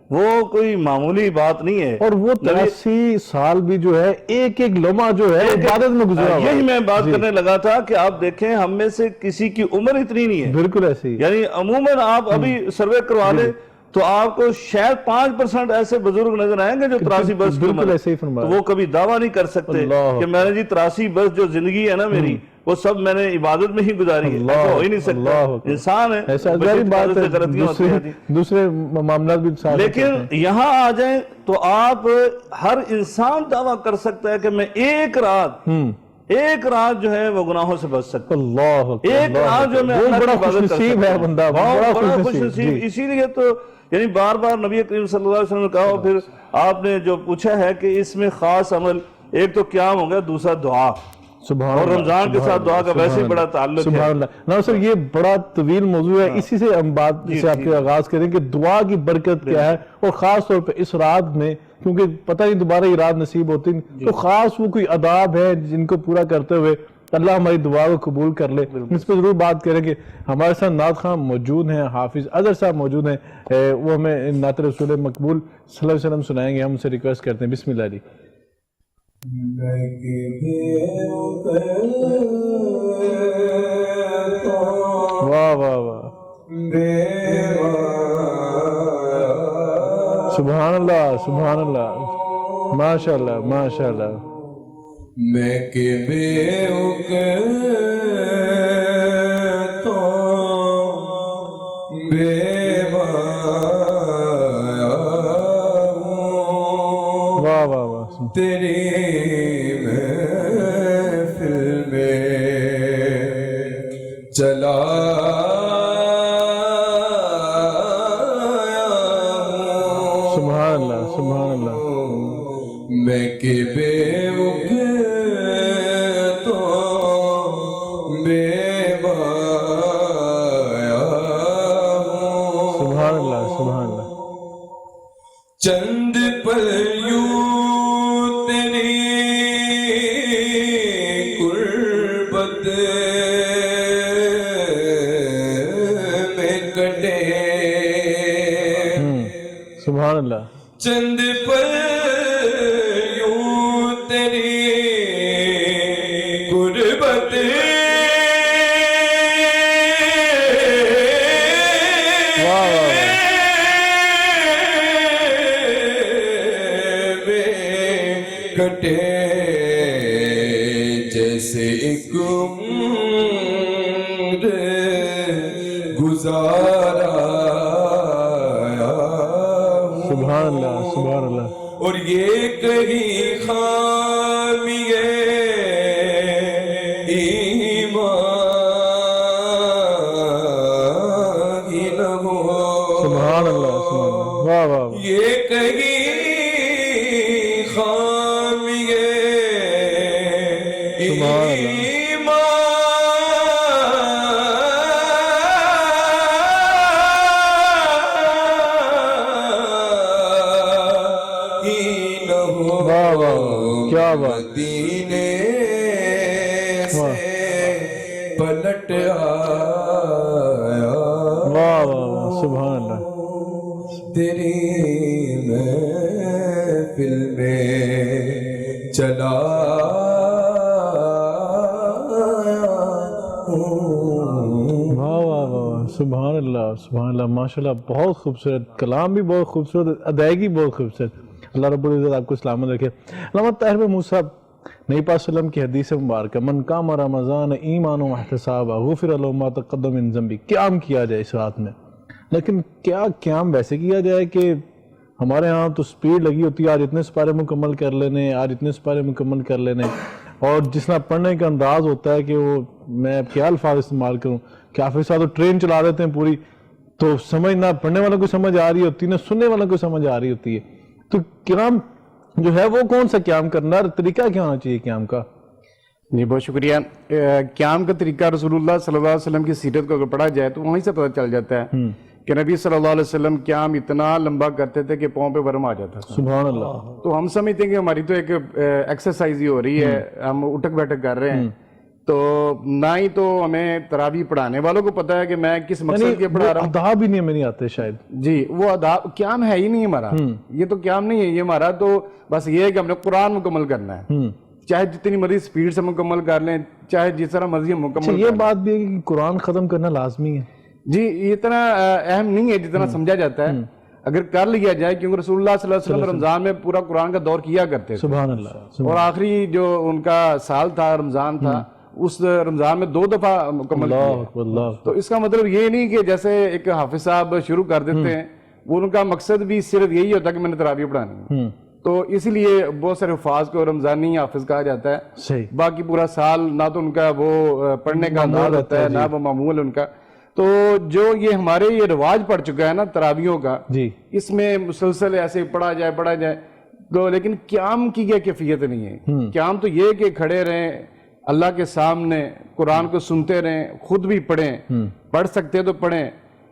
وہ کوئی معمولی بات نہیں ہے. اور وہ 83 سال بھی جو ہے ایک ایک لمحہ جو ہے عبادت میں گزرا. یہی میں بات کرنے لگا تھا کہ آپ دیکھیں ہم میں سے کسی کی عمر اتنی نہیں ہے. بالکل ایسی, یعنی عموماً آپ ابھی سروے کروا لیں تو آپ کو شاید 5% ایسے بزرگ نظر آئیں گے جو 83 برس کی عمر ہے. تو وہ کبھی دعویٰ نہیں کر سکتے کہ میں نے جی 83 برس جو زندگی ہے نا میری وہ سب میں نے عبادت میں ہی گزاری ہے. ایسا ہو ہی نہیں سکتا, انسان ہے, دوسرے معاملات بھی. لیکن یہاں آ جائیں تو آپ ہر انسان دعویٰ کر سکتا ہے کہ میں ایک رات جو ہے وہ گناہوں سے بچ سکتا. ایک رات جو میں اللہ کی عبادت کر سکتا ہوں, بڑا خوش نصیب. اسی لیے تو یعنی بار بار نبی کریم صلی اللہ علیہ وسلم نے کہا. پھر آپ نے جو پوچھا ہے کہ اس میں خاص عمل, ایک تو قیام ہو گیا, دوسرا دعا, اور رمضان کے ساتھ دعا کا ویسے ہی بڑا تعلق ہے. نا سر یہ بڑا طویل موضوع ہے, اسی سے ہم بات سے آپ کے آغاز کریں کہ دعا کی برکت کیا ہے, اور خاص طور پہ اس رات میں, کیونکہ پتہ نہیں دوبارہ یہ رات نصیب ہوتی, تو خاص وہ کوئی آداب ہے جن کو پورا کرتے ہوئے اللہ ہماری دعا کو قبول کر لے. اس پہ ضرور بات کریں گے. ہمارے ساتھ نعت خواں موجود ہیں, حافظ اظہر صاحب موجود ہیں, وہ ہمیں نعت رسول مقبول صلی اللہ علیہ وسلم سنائیں گے. ہم سے ریکویسٹ کرتے ہیں, بسم اللہ جی. واہ واہ واہ, سبحان اللہ سبحان اللہ, ماشاء اللہ ماشاء اللہ. میں کہ بے تو بے واہ واہ واہ تیری محفل میں چلا سبحان اللہ سبحان اللہ میں کہ بے تو بے سبحان اللہ سبحان اللہ چند پل یوں تیری قربت میں کٹے سبحان اللہ چند پل یوں تیری قربت واہ واہ کٹے جیسے ایک عمر گزارا سبحان اللہ سبحان اللہ اور یہ کہیں خامی ایمان ہی نہ ہو سبحان اللہ سبحان اللہ واہ واہ واہ یہ کہیں واہ واہ کیا بات مدینے سے پلٹ آیا واہ واہ واہ سبحان اللہ تیری محفل میں چلا واہ واہ واہ سبحان اللہ سبحان اللہ ماشاء اللہ بہت خوبصورت کلام بھی بہت خوبصورت ادائیگی بہت خوبصورت اللہ رب العزت آپ کو سلامت رکھے علامہ طاہر محمود صاحب نبی پاک صلی اللہ علیہ وسلم کی حدیث مبارکہ من قام رمضان ایمان و احتسابا غفر له ما تقدم من ذنبی قیام کیا جائے اس رات میں لیکن کیا قیام ویسے کیا جائے کہ ہمارے ہاں تو سپیڈ لگی ہوتی ہے آج اتنے سپارے مکمل کر لینے آج اتنے سپارے مکمل کر لینے اور جس طرح پڑھنے کا انداز ہوتا ہے کہ وہ میں کیا الفاظ استعمال کروں کہ حافظ صاحب تو ٹرین چلا دیتے ہیں پوری تو سمجھ نہ پڑھنے والوں کو سمجھ آ رہی ہوتی ہے نہ سننے والوں کو سمجھ آ رہی ہوتی ہے تو قیام جو ہے وہ کون سا قیام کرنا ہے طریقہ کیا ہونا چاہیے قیام کا؟ جی بہت شکریہ. قیام کا طریقہ رسول اللہ صلی اللہ علیہ وسلم کی سیرت کو اگر پڑھا جائے تو وہیں سے پتہ چل جاتا ہے کہ نبی صلی اللہ علیہ وسلم قیام اتنا لمبا کرتے تھے کہ پاؤں پہ ورم آ جاتا تھا. سبحان اللہ. تو ہم سمجھتے ہیں کہ ہماری تو ایک ایکسرسائز ہی ہو رہی ہے, ہم اٹھک بیٹھک کر رہے ہیں, تو نہ ہی تو ہمیں تراویح پڑھانے والوں کو پتا ہے کہ میں کس مقصد کے پڑھا رہا ہوں. آداب ہی نہیں ہمیں آتے شاید. جی وہ آداب قیام ہے ہی نہیں ہمارا, یہ تو قیام نہیں ہے, یہ ہمارا تو بس یہ ہے کہ ہم نے قرآن مکمل کرنا ہے, چاہے جتنی مرضی سپیڈ سے مکمل کر لیں, چاہے جس طرح مرضی مکمل. یہ بات بھی ہے کہ قرآن ختم کرنا لازمی ہے. جی یہ اتنا اہم نہیں ہے جتنا سمجھا جاتا ہے, اگر کر لیا جائے, کیونکہ رسول اللہ صلی اللہ علیہ وسلم رمضان میں پورا قرآن کا دور کیا کرتے تھے. سبحان اللہ. اور آخری جو ان کا سال تھا رمضان تھا, اس رمضان میں 2 دفعہ مکمل کیا. تو اس کا مطلب یہ نہیں کہ جیسے ایک حافظ صاحب شروع کر دیتے ہیں, وہ ان کا مقصد بھی صرف یہی ہوتا ہے کہ میں نے تراویح پڑھانی ہے, تو اس لیے بہت سارے حفاظ کو رمضانی حافظ کہا جاتا ہے. باقی پورا سال نہ تو ان کا وہ پڑھنے کا انداز ہوتا ہے, نہ وہ معمول ان کا. تو جو یہ ہمارے یہ رواج پڑ چکا ہے نا تراویحوں کا, اس میں مسلسل ایسے پڑھا جائے تو, لیکن قیام کی کیا کیفیت نہیں ہے. قیام تو یہ کہ کھڑے رہیں اللہ کے سامنے, قرآن کو سنتے رہیں, خود بھی پڑھیں, پڑھ سکتے تو پڑھیں.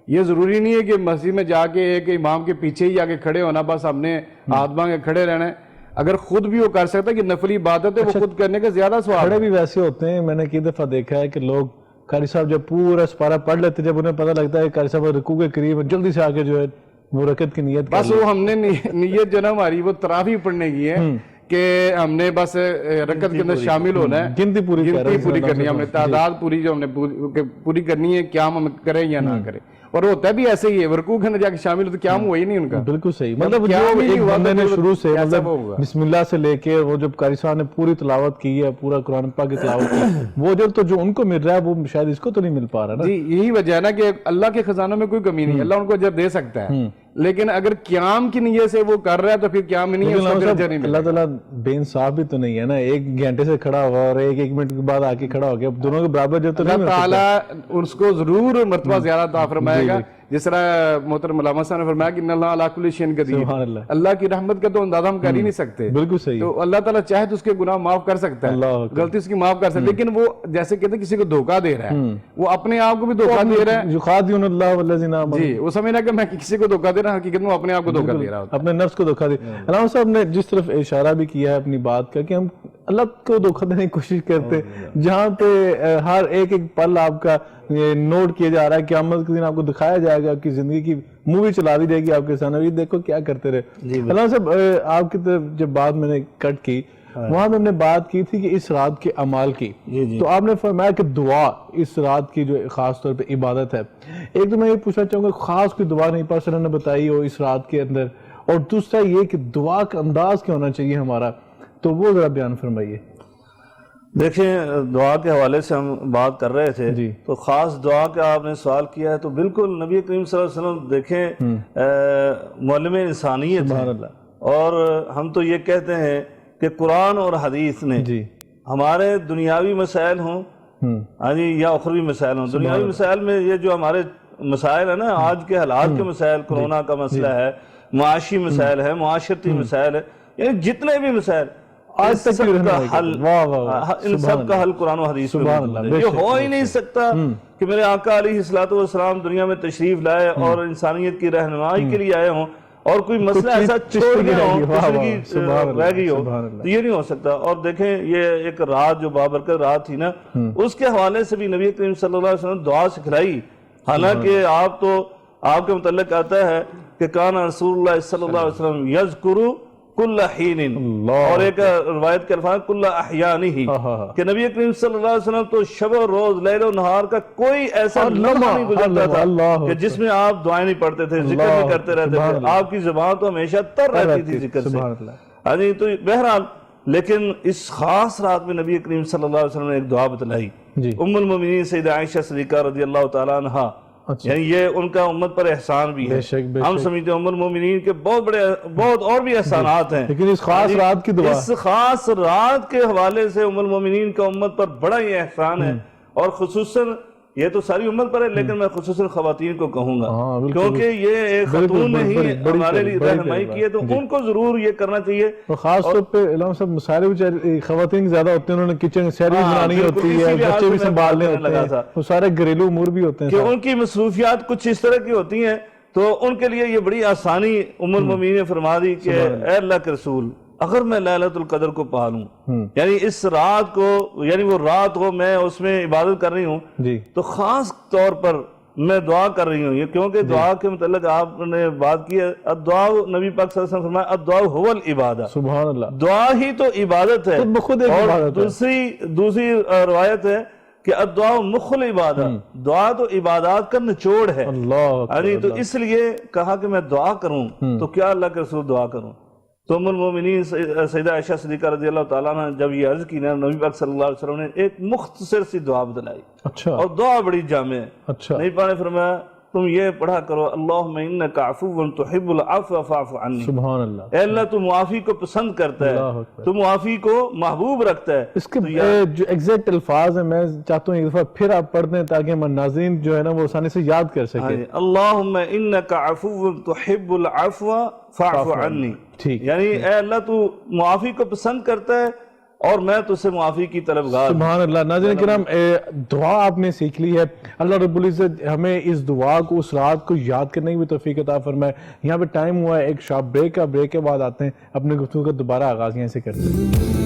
یہ ضروری نہیں ہے کہ مسجد میں جا کے ایک امام کے پیچھے ہی آگے کھڑے ہونا, بس ہم نے ہاتھ باندھ کے کھڑے رہنا ہے. اگر خود بھی وہ کر سکتا ہے کہ نفلی عبادت ہے, وہ خود کرنے کا زیادہ ثواب ہے. کھڑے بھی ویسے ہوتے ہیں, میں نے کئی دفعہ دیکھا ہے کہ لوگ قاری صاحب جب پورا سپارہ پڑھ لیتے, جب انہیں پتہ لگتا ہے کہ قاری صاحب رکوع کے قریب جلدی سے آگے جو ہے وہ رکعت کی نیت کر بس وہ ہم نے نیت جو نا ہماری وہ تراویح پڑھنے کی ہے کہ ہم نے بس رکعت کے اندر شامل ہونا ہے, گنتی پوری کرنی ہے, ہم نے تعداد پوری جو ہم نے پوری کرنی ہے, قیام ہم کریں یا نہ کریں. اور ہوتا ہے بھی ایسے ہی ہے، رکوع کے اندر جا کے شامل ہو تو قیام ہوا ہی نہیں ان کا. بالکل صحیح. مطلب قیام جو ہی نہیں ایک ہوا بندے نے تو شروع سے کیسا مطلب وہ ہوگا؟ بسم اللہ سے لے کے وہ جب قاری صاحب نے پوری تلاوت کی ہے، پورا قرآن پاک کی تلاوت کی، وہ اجر تو جو ان کو مل رہا ہے وہ شاید اس کو تو نہیں مل پا رہا نا. جی یہی وجہ ہے نا کہ اللہ کے خزانوں میں کوئی کمی نہیں، اللہ ان کو اجر دے سکتا ہے، لیکن اگر قیام کی نیت سے وہ کر رہا ہے تو پھر قیام نہیں ہے، اس کو پھر اجر نہیں ملے. اللہ تعالیٰ بے انصاف بھی تو نہیں ہے نا، 1 گھنٹے سے کھڑا ہوا اور 1 منٹ کے بعد آ کے کھڑا ہو گیا، دونوں کے برابر جو تو نہیں اللہ مل سکتا. تعالیٰ اس کو ضرور مرتبہ زیادہ عطا فرمائے گا، جس طرح محترم علامہ صاحب نے فرمایا کہ ان اللہ علی کل شیء قدیر. سبحان اللہ. اللہ کی رحمت کا تو اندازہ ہم کر ہی نہیں سکتے. بالکل صحیح. تو اللہ تعالیٰ چاہے تو اس کے گناہ معاف کر سکتا ہے، اللہ اکبر. غلطی اس کی معاف کر سکتا ہے، لیکن وہ جیسے کہتے ہیں کسی کو دھوکہ دے رہا ہے، وہ اپنے آپ کو بھی دھوکہ دے رہا ہے. یخادعون اللہ والذین آمنوا. جی وہ سمجھ رہا کہ میں کسی کو دھوکہ دے رہا ہوں، حقیقت میں اپنے آپ کو دھوکہ دے رہا ہوتا ہے. اپنے نفس کو دھوکہ دے. علامہ صاحب نے جس طرف اشارہ بھی کیا ہے اپنی بات کا کہ ہم اللہ کو دھوکہ دینے کی کوشش کرتے، جہاں پہ ہر ایک پل آپ کا نوٹ کیا جا رہا ہے، قیامت کے دن آپ کو دکھایا جائے گا، آپ کی زندگی کی مووی چلا دی جائے گی آپ کے سامنے، یہ دیکھو کیا کرتے رہے. علامہ صاحب آپ کی طرف جب بات میں نے کٹ کی، وہاں میں نے بات کی تھی کہ اس رات کے اعمال کی، تو آپ نے فرمایا کہ دعا اس رات کی جو خاص طور پہ عبادت ہے. ایک تو میں یہ پوچھنا چاہوں گا خاص کوئی دعا نہیں پرسنل نے بتائی ہو اس رات کے اندر، اور دوسرا یہ کہ دعا کا انداز کیا ہونا چاہیے ہمارا، تو وہ ذرا بیان فرمائیے. دیکھیں دعا کے حوالے سے ہم بات کر رہے تھے، تو خاص دعا کا آپ نے سوال کیا ہے، تو بالکل نبی کریم صلی اللہ علیہ وسلم دیکھیں معلم انسانیت ہیں، اور ہم تو یہ کہتے ہیں کہ قرآن اور حدیث نے ہمارے دنیاوی مسائل ہوں یا اخروی مسائل ہوں. دنیاوی مسائل میں یہ جو ہمارے مسائل ہیں نا، آج کے حالات کے مسائل، کرونا کا مسئلہ ہے، معاشی مسائل ہے، معاشرتی مسائل ہے، یعنی جتنے بھی مسائل آج تک کا حل، ان سب کا حل قرآن و حدیث میں موجود ہے. یہ ہو ہی نہیں سکتا کہ میرے آقا علیہ الصلوۃ والسلام دنیا میں تشریف لائے اور انسانیت کی رہنمائی کے لیے آئے ہوں اور کوئی مسئلہ ایسا چھوڑ گیا ہو، کسی کی رہ گئی ہو، تو یہ نہیں ہو سکتا. اور دیکھیں یہ ایک رات جو بابرکت رات تھی نا، اس کے حوالے سے بھی نبی کریم صلی اللہ علیہ وسلم دعا سکھلائی. حالانکہ آپ کے متعلق آتا ہے کہ کان رسول اللہ صلی اللہ علیہ وسلم یذکر کل حین، اور ایک روایت کے الفاظ کل احیانہ، کہ نبی کریم صلی اللہ علیہ وسلم تو شب و روز لیل و نہار کا کوئی ایسا لمحہ نہیں گزرتا تھا کہ جس میں آپ دعائیں نہیں پڑھتے تھے، ذکر نہیں کرتے رہتے تھے. آپ کی زبان تو ہمیشہ تر رہتی تھی ذکر سے. تو بہرحال لیکن اس خاص رات میں نبی کریم صلی اللہ علیہ وسلم نے ایک دعا بتلائی. ام المومنین سیدہ عائشہ صدیقہ رضی اللہ تعالیٰ عنہا، یعنی یہ ان کا امت پر احسان بھی ہے. ہم سمجھتے ہیں ام المومنین کے بہت اور بھی احسانات ہیں، لیکن اس خاص رات کی دعا، اس خاص رات کے حوالے سے ام المومنین کا امت پر بڑا ہی احسان ہے. اور خصوصاً یہ تو ساری امت پر ہے، لیکن میں خصوصاً خواتین کو کہوں گا، کیونکہ یہ ایک خاتون نے ہی ہمارے لیے رہنمائی کی ہے، تو ان کو ضرور یہ کرنا چاہیے. اور خاص طور پہ علامہ صاحب مسائل بھی خواتین زیادہ ہوتے ہیں، انہوں نے کچن سیروس بنانی ہوتی ہے، بچے بھی سنبھالنے ہوتے ہیں، وہ سارے گھریلو امور بھی ہوتے ہیں، کہ ان کی مصروفیات کچھ اس طرح کی ہوتی ہیں، تو ان کے لیے یہ بڑی آسانی ام المومنین نے فرما دی کہ اے اللہ کے رسول، اگر میں لیلۃ القدر کو پا لوں، یعنی اس رات کو، یعنی وہ رات ہو میں اس میں عبادت کر رہی ہوں، تو خاص طور پر میں دعا کر رہی ہوں. یہ کیونکہ دعا کے متعلق آپ نے بات کی ہے، الدعاء، نبی پاک صلی اللہ علیہ وسلم فرمایا الدعاء هو العبادہ. سبحان اللہ. دعا ہی تو عبادت ہے، خود بخود ایک عبادت ہے. دوسری روایت ہے کہ الدعاء مخ العبادہ، دعا تو عبادات کا نچوڑ ہے. تو اس لیے کہا کہ میں دعا کروں، تو کیا اللہ کے رسول دعا کروں. تو ام المومنین سیدہ عائشہ صدیقہ رضی اللہ تعالیٰ عنہ جب یہ عرض کی نا، نبی پاک صلی اللہ علیہ وسلم نے ایک مختصر سی دعا بتلائی، اور دعا بڑی جامع ہے. نبی پاک نے فرمایا تم یہ پڑھا کرو، اللہم انک عفو تحب العفو فاعف عنی. سبحان اللہ. اے اللہ تو معافی کو پسند کرتا ہے، تو معافی کو محبوب رکھتا ہے. اس کے جو ایگزیکٹ الفاظ ہیں میں چاہتا ہوں ایک دفعہ پھر آپ پڑھ دیں تاکہ ہمارے ناظرین جو ہے نا وہ آسانی سے یاد کر سکیں. اللہم انک عفو تحب العفو فاعف عنی، یعنی اے اللہ تو معافی کو پسند کرتا ہے اور میں تجھ سے معافی کی طلبگار. سبحان اللہ. ناظرین کرام، دعا آپ نے سیکھ لی ہے. اللہ رب العزت ہمیں اس دعا کو، اس رات کو یاد کرنے کی بھی توفیق عطا فرمائے. یہاں پہ ٹائم ہوا ہے ایک شارپ بریک کا، بریک کے بعد آتے ہیں اپنے گفتگو کا دوبارہ آغاز یہاں سے کرتے ہیں.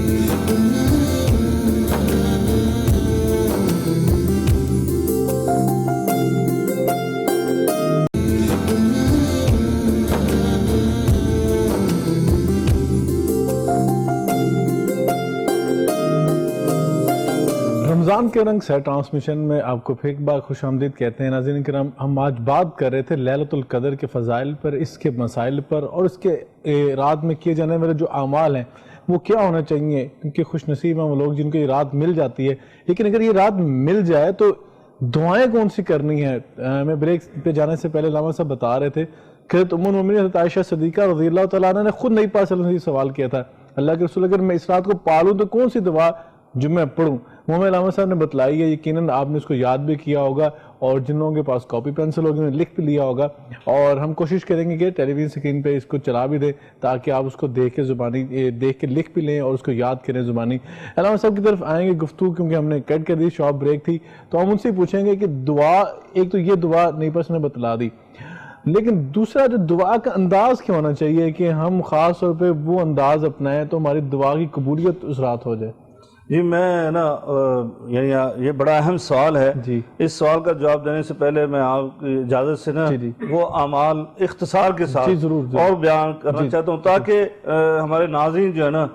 رمضان کے رنگ سے ٹرانسمیشن میں آپ کو پھر ایک بار خوش آمدید کہتے ہیں. ناظرین کرام, ہم آج بات کر رہے تھے لیلۃ القدر کے فضائل پر, اس کے مسائل پر, اور اس کے رات میں کیے جانے والے جو اعمال ہیں وہ کیا ہونا چاہیے, کیونکہ خوش نصیب ہیں وہ لوگ جن کو یہ رات مل جاتی ہے. لیکن اگر یہ رات مل جائے تو دعائیں کون سی کرنی ہے؟ میں بریک پہ جانے سے پہلے علامہ صاحب بتا رہے تھے کہ ام المومنین حضرت عائشہ صدیقہ رضی اللہ تعالیٰ عنہ نے خود نبی پاک صلی اللہ علیہ وسلم سے سوال کیا تھا, اللہ کے رسول اگر میں اس رات کو پالوں تو کون سی دعا جو میں پڑھوں؟ وہ ہمیں علامہ صاحب نے بتلائی ہے. یقیناً آپ نے اس کو یاد بھی کیا ہوگا, اور جن لوگوں کے پاس کاپی پینسل ہوگی انہوں نے لکھ بھی لیا ہوگا, اور ہم کوشش کریں گے کہ ٹیلی ویژن اسکرین پہ اس کو چلا بھی دیں تاکہ آپ اس کو دیکھ کے زبانی دیکھ کے لکھ بھی لیں اور اس کو یاد کریں زبانی. علامہ صاحب کی طرف آئیں گے گفتگو, کیونکہ ہم نے کٹ کر دی, شارٹ بریک تھی, تو ہم ان سے پوچھیں گے کہ دعا, ایک تو یہ دعا نبی پاک نے بتلا دی, لیکن دوسرا جو دعا کا انداز کیا ہونا چاہیے کہ ہم خاص طور پہ وہ انداز اپنائیں تو ہماری دعا کی قبولیت اس رات ہو جائے. جی میں نا یعنی یہ بڑا اہم سوال ہے. جی اس سوال کا جواب دینے سے پہلے میں آپ کی اجازت سے نا وہ اعمال اختصار کے ساتھ اور بیان کرنا چاہتا ہوں, تاکہ ہمارے ناظرین جو ہے نا,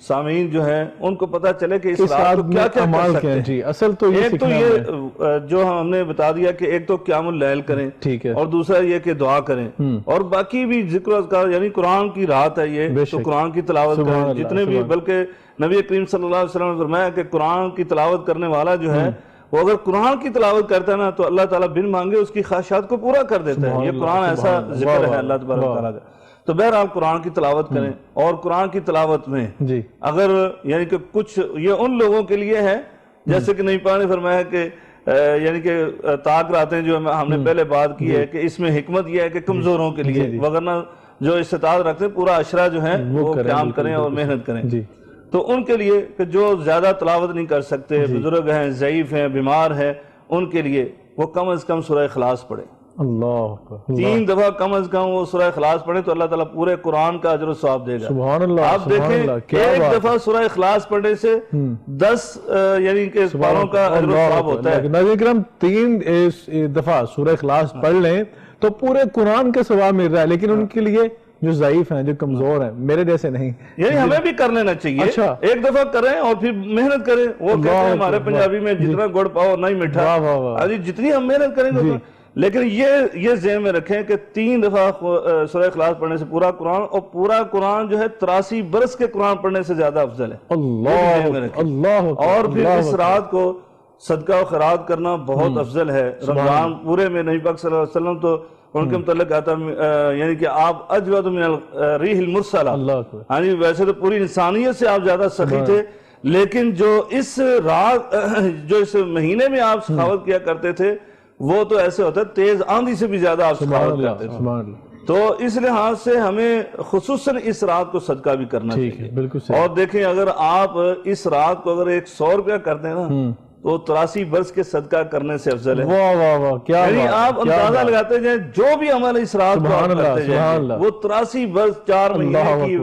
سامعین جو ہیں, ان کو پتہ چلے کہ اس رات کو کیا کیا کر سکتے ہیں. جی اصل تو ایک تو یہ جو ہم نے بتا دیا کہ ایک تو قیام اللیل کریں, ٹھیک ہے, اور دوسرا یہ کہ دعا کریں, اور باقی بھی ذکر و اذکار, یعنی قرآن کی رات ہے یہ, تو قرآن کی تلاوت کریں جتنے بھی, بلکہ نبی کریم صلی اللہ علیہ وسلم نے فرمایا کہ قرآن کی تلاوت کرنے والا جو ہے وہ اگر قرآن کی تلاوت کرتا ہے نا تو اللہ تعالیٰ بن مانگے اس کی خواہشات کو پورا کر دیتا ہے. یہ قرآن ایسا ذکر ہے اللہ تبارک و تعالیٰ کا. تو بہرحال قرآن کی تلاوت کریں, اور قرآن کی تلاوت میں اگر یعنی کہ کچھ یہ ان لوگوں کے لیے ہے جیسے کہ نبی پاک نے فرمایا کہ یعنی کہ طاق راتیں جو ہم نے پہلے بات کی ہے کہ اس میں حکمت یہ ہے کہ کمزوروں کے لیے, وگرنہ جو استطاعت رکھتے ہیں پورا عشرہ جو ہے وہ قیام کریں اور محنت کریں. تو ان کے لیے کہ جو زیادہ تلاوت نہیں کر سکتے, بزرگ ہیں, ضعیف ہیں, بیمار ہیں, ان کے لیے وہ کم از کم سورہ اخلاص پڑھیں. اللہ 3 دفعہ کم از کم وہ سورہ اخلاص پڑھیں تو اللہ تعالیٰ پورے قرآن کا اجر و ثواب دے گا. سبحان اللہ. آپ دیکھیں ایک دفعہ سورہ اخلاص پڑھنے سے 10 یعنی کہ پاروں کا اجر و ثواب ہوتا ہے. ناظرین کرام 3 دفعہ سورہ اخلاص پڑھ لیں تو پورے قرآن کا ثواب مل رہا ہے, لیکن ان کے لیے جو ضعیف ہیں, جو کمزور ہیں, میرے جیسے نہیں, یعنی ہمیں بھی کر لینا چاہیے. ایک دفعہ کریں اور پھر محنت کریں. وہ کہتے ہیں ہمارے پنجابی میں جتنا گڑ پاؤ نہ ہی میٹھا, جتنی ہم محنت کریں گے. لیکن یہ ذہن میں رکھیں کہ 3 دفعہ سورہ اخلاص پڑھنے سے پورا قرآن, اور پورا قرآن جو ہے 83 برس کے قرآن پڑھنے سے زیادہ افضل ہے. اللہ. اور پھر اس رات کو صدقہ و خیرات کرنا بہت افضل ہے. رمضان پورے میں نبی پاک صلی اللہ علیہ وسلم تو ان کے متعلق آتا یعنی کہ آپ اجود من الریح المرسلہ, یعنی ویسے تو پوری انسانیت سے آپ زیادہ سخی تھے, لیکن جو اس رات جو اس مہینے میں آپ سخاوت کیا کرتے تھے وہ تو ایسے ہوتا ہے تیز آندھی سے بھی زیادہ آپ سخاوت کرتے تھے. تو اس لحاظ سے ہمیں خصوصاً اس رات کو صدقہ بھی کرنا چاہیے. اور دیکھیں اگر آپ اس رات کو اگر 100 روپیہ کرتے ہیں نا تو 83 برس کے صدقہ کرنے سے افضل ہے. یعنی آپ اندازہ لگاتے جائیں جو بھی عمل اس رات کو آپ کرتے جائیں وہ 83 برس 4 مہینے کی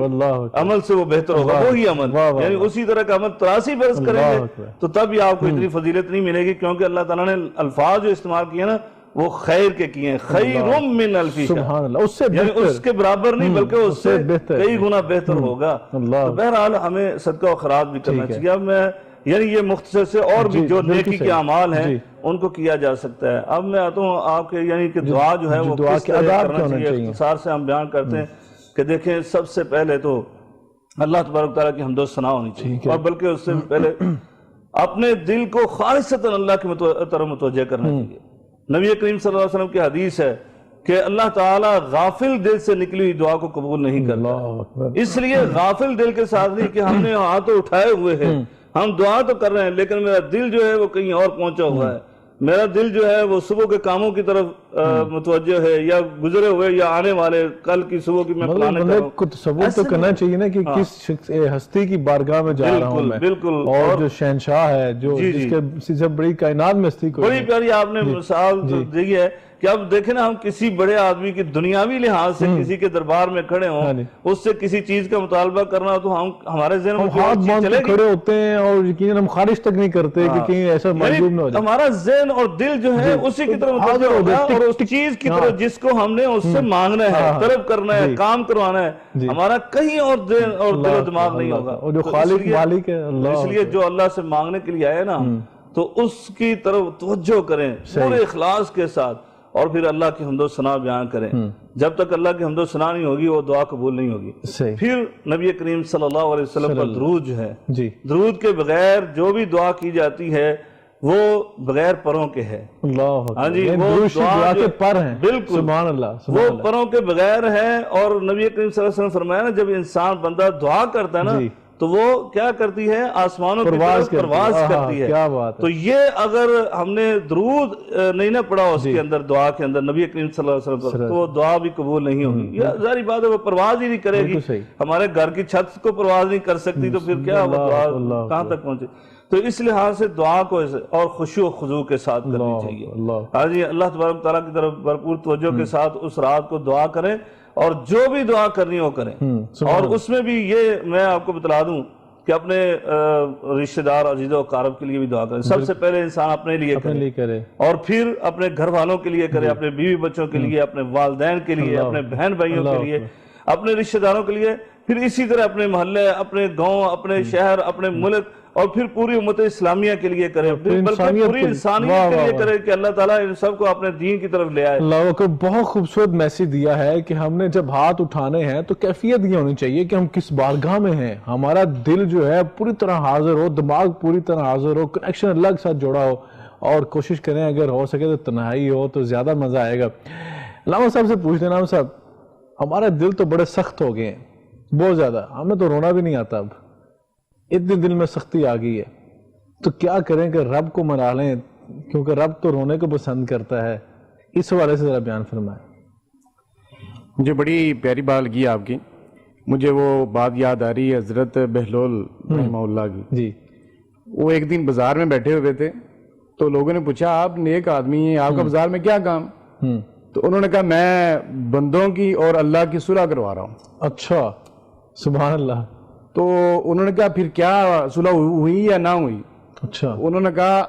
عمل سے وہ بہتر ہوگا. وہی عمل یعنی اسی طرح کا عمل 83 برس کریں گے تو تب بھی آپ کو اتنی فضیلت نہیں ملے گی, کیونکہ اللہ تعالیٰ نے الفاظ جو استعمال کیے نا وہ خیر کے کیے ہیں. خیر من الف شہر, یعنی اس کے برابر نہیں بلکہ اس سے کئی گنا بہتر ہوگا. تو بہرحال ہمیں صدقہ و خیرات بھی کرنا چاہیے. اب میں یعنی یہ مختصر سے اور بھی جو نیکی کے اعمال ہیں ان کو کیا جا سکتا ہے. اب میں آتا ہوں آپ کے یعنی کہ دعا جو ہے وہ کس طرح کرنا چاہیے. اختصار سے ہم بیان کرتے ہیں کہ دیکھیں سب سے پہلے تو اللہ تبارک تعالیٰ کی حمد و ثنا ہونی چاہیے, اور بلکہ اس سے پہلے اپنے دل کو خالصتاً اللہ کی طرف متوجہ کرنا چاہیے. نبی کریم صلی اللہ علیہ وسلم کی حدیث ہے کہ اللہ تعالیٰ غافل دل سے نکلی ہوئی دعا کو قبول نہیں کرتا. اس لیے غافل دل کے ساتھ نہیں کہ ہم نے ہاتھ اٹھائے ہوئے ہیں, ہم دعا تو کر رہے ہیں لیکن میرا دل جو ہے وہ کہیں اور پہنچا ہوا ہے. میرا دل جو ہے وہ صبح کے کاموں کی طرف متوجہ ہے, یا گزرے ہوئے یا آنے والے کل کی صبح کی میں پلانے کر رہا ہوں. تصور تو کرنا چاہیے نا کہ کس ہستی کی بارگاہ میں جا رہا ہوں میں, بالکل, اور جو شہنشاہ ہے, جو جس کے سے بڑی کائنات میں ہستی کوئی, بڑی پیاری آپ نے مثال دی ہے کہ اب دیکھیں نا ہم کسی بڑے آدمی کی دنیاوی لحاظ سے کسی کے دربار میں کھڑے ہوں, اس سے کسی چیز کا مطالبہ کرنا تو ہم ہمارے ذہن میں ہاتھ باندھ کے کھڑے ہوتے ہیں اور یقیناً ہم خارج تک نہیں کرتے کہ کہیں ایسا معلوم نہ ہو جائے. ہمارا ذہن اور دل جو ہے اسی کی طرف متوجہ ہوگا, اور اس چیز کی طرف جس کو ہم نے اس سے مانگنا ہے, طلب کرنا ہے, کام کروانا ہے, ہمارا کہیں اور دل اور دماغ نہیں ہوگا. اور جو خالق مالک ہے اس لیے جو اللہ سے مانگنے کے لیے آئے نا تو اس کی طرف توجہ کریں پورے اخلاص کے ساتھ، اور پھر اللہ کی حمد و ثنا بیان کریں. جب تک اللہ کی حمد و ثنا نہیں ہوگی وہ دعا قبول نہیں ہوگی. صحیح. پھر نبی کریم صلی اللہ علیہ وسلم پر درود جو ہے، جی درود کے بغیر جو بھی دعا کی جاتی ہے وہ بغیر پروں کے ہے. اللہ ہاں جی، اکبر. وہ درود شریف دعا کے پر ہیں. بالکل سبحان اللہ وہ سبحان اللہ. پروں کے بغیر ہے. اور نبی کریم صلی اللہ علیہ وسلم فرمایا نا، جب انسان بندہ دعا کرتا ہے نا جی. تو وہ کیا کرتی ہے؟ آسمانوں کی پرواز طرف پرواز کرتی ہے. کرتی ہے. کیا بات ہے. تو یہ اگر ہم نے درود نہیں نہ پڑھا اس کے اندر، دعا کے اندر نبی کریم صلی اللہ علیہ وسلم پر، تو وہ دعا بھی قبول نہیں ہوگی. یہ ظاہری بات ہے، وہ پرواز ہی نہیں کرے گی. صحیح. ہمارے گھر کی چھت کو پرواز نہیں کر سکتی تو پھر کیا وہ دعا کہاں تک پہنچے؟ تو اس لحاظ سے دعا کو اور خشوع و خضوع کے ساتھ کرنی چاہیے. ہاں جی، اللہ تبارک تعالیٰ کی طرف بھرپور توجہ کے ساتھ اس رات کو دعا کریں، اور جو بھی دعا کرنی ہو کریں. اور اس میں بھی یہ میں آپ کو بتلا دوں کہ اپنے رشتہ دار عزیز و اقارب کے لیے بھی دعا کریں. سب سے پہلے انسان اپنے لیے کرے، اور پھر اپنے گھر والوں کے لیے کرے، اپنے بیوی بچوں کے لیے، اپنے والدین کے لیے، اپنے بہن بھائیوں کے لیے، اپنے رشتہ داروں کے لیے، پھر اسی طرح اپنے محلے، اپنے گاؤں، اپنے شہر، اپنے ملک، اور پھر پوری امت اسلامیہ کے لیے کرے، بلکہ پوری انسانیت کے لیے کرے کہ اللہ تعالیٰ ان سب کو اپنے دین کی طرف لے آئے. اللہ کو بہت خوبصورت میسیج دیا ہے کہ ہم نے جب ہاتھ اٹھانے ہیں تو کیفیت یہ ہونی چاہیے کہ ہم کس بارگاہ میں ہیں. ہمارا دل جو ہے پوری طرح حاضر ہو، دماغ پوری طرح حاضر ہو، کنیکشن اللہ کے ساتھ جوڑا ہو، اور کوشش کریں اگر ہو سکے تو تنہائی ہو تو زیادہ مزہ آئے گا. علامہ صاحب سے پوچھ لینا صاحب، ہمارے دل تو بڑے سخت ہو گئے ہیں، بہت زیادہ، ہمیں تو رونا بھی نہیں آتا اب، اتنی دل میں سختی آ گئی ہے. تو کیا کریں کہ رب کو منا لیں، کیونکہ رب تو رونے کو پسند کرتا ہے. اس حوالے سے ذرا بیان فرمائیں. مجھے بڑی پیاری بات لگی آپ کی. مجھے وہ بات یاد آ رہی ہے حضرت بہلول رحمہ اللہ کی. جی. وہ ایک دن بازار میں بیٹھے ہوئے تھے تو لوگوں نے پوچھا آپ نیک آدمی ہیں، آپ کا بازار میں کیا کام؟ تو انہوں نے کہا میں بندوں کی اور اللہ کی صلح کروا رہا ہوں. اچھا، سبحان اللہ. تو انہوں نے کہا پھر کیا صلح ہوئی یا نہ ہوئی؟ اچھا. انہوں نے کہا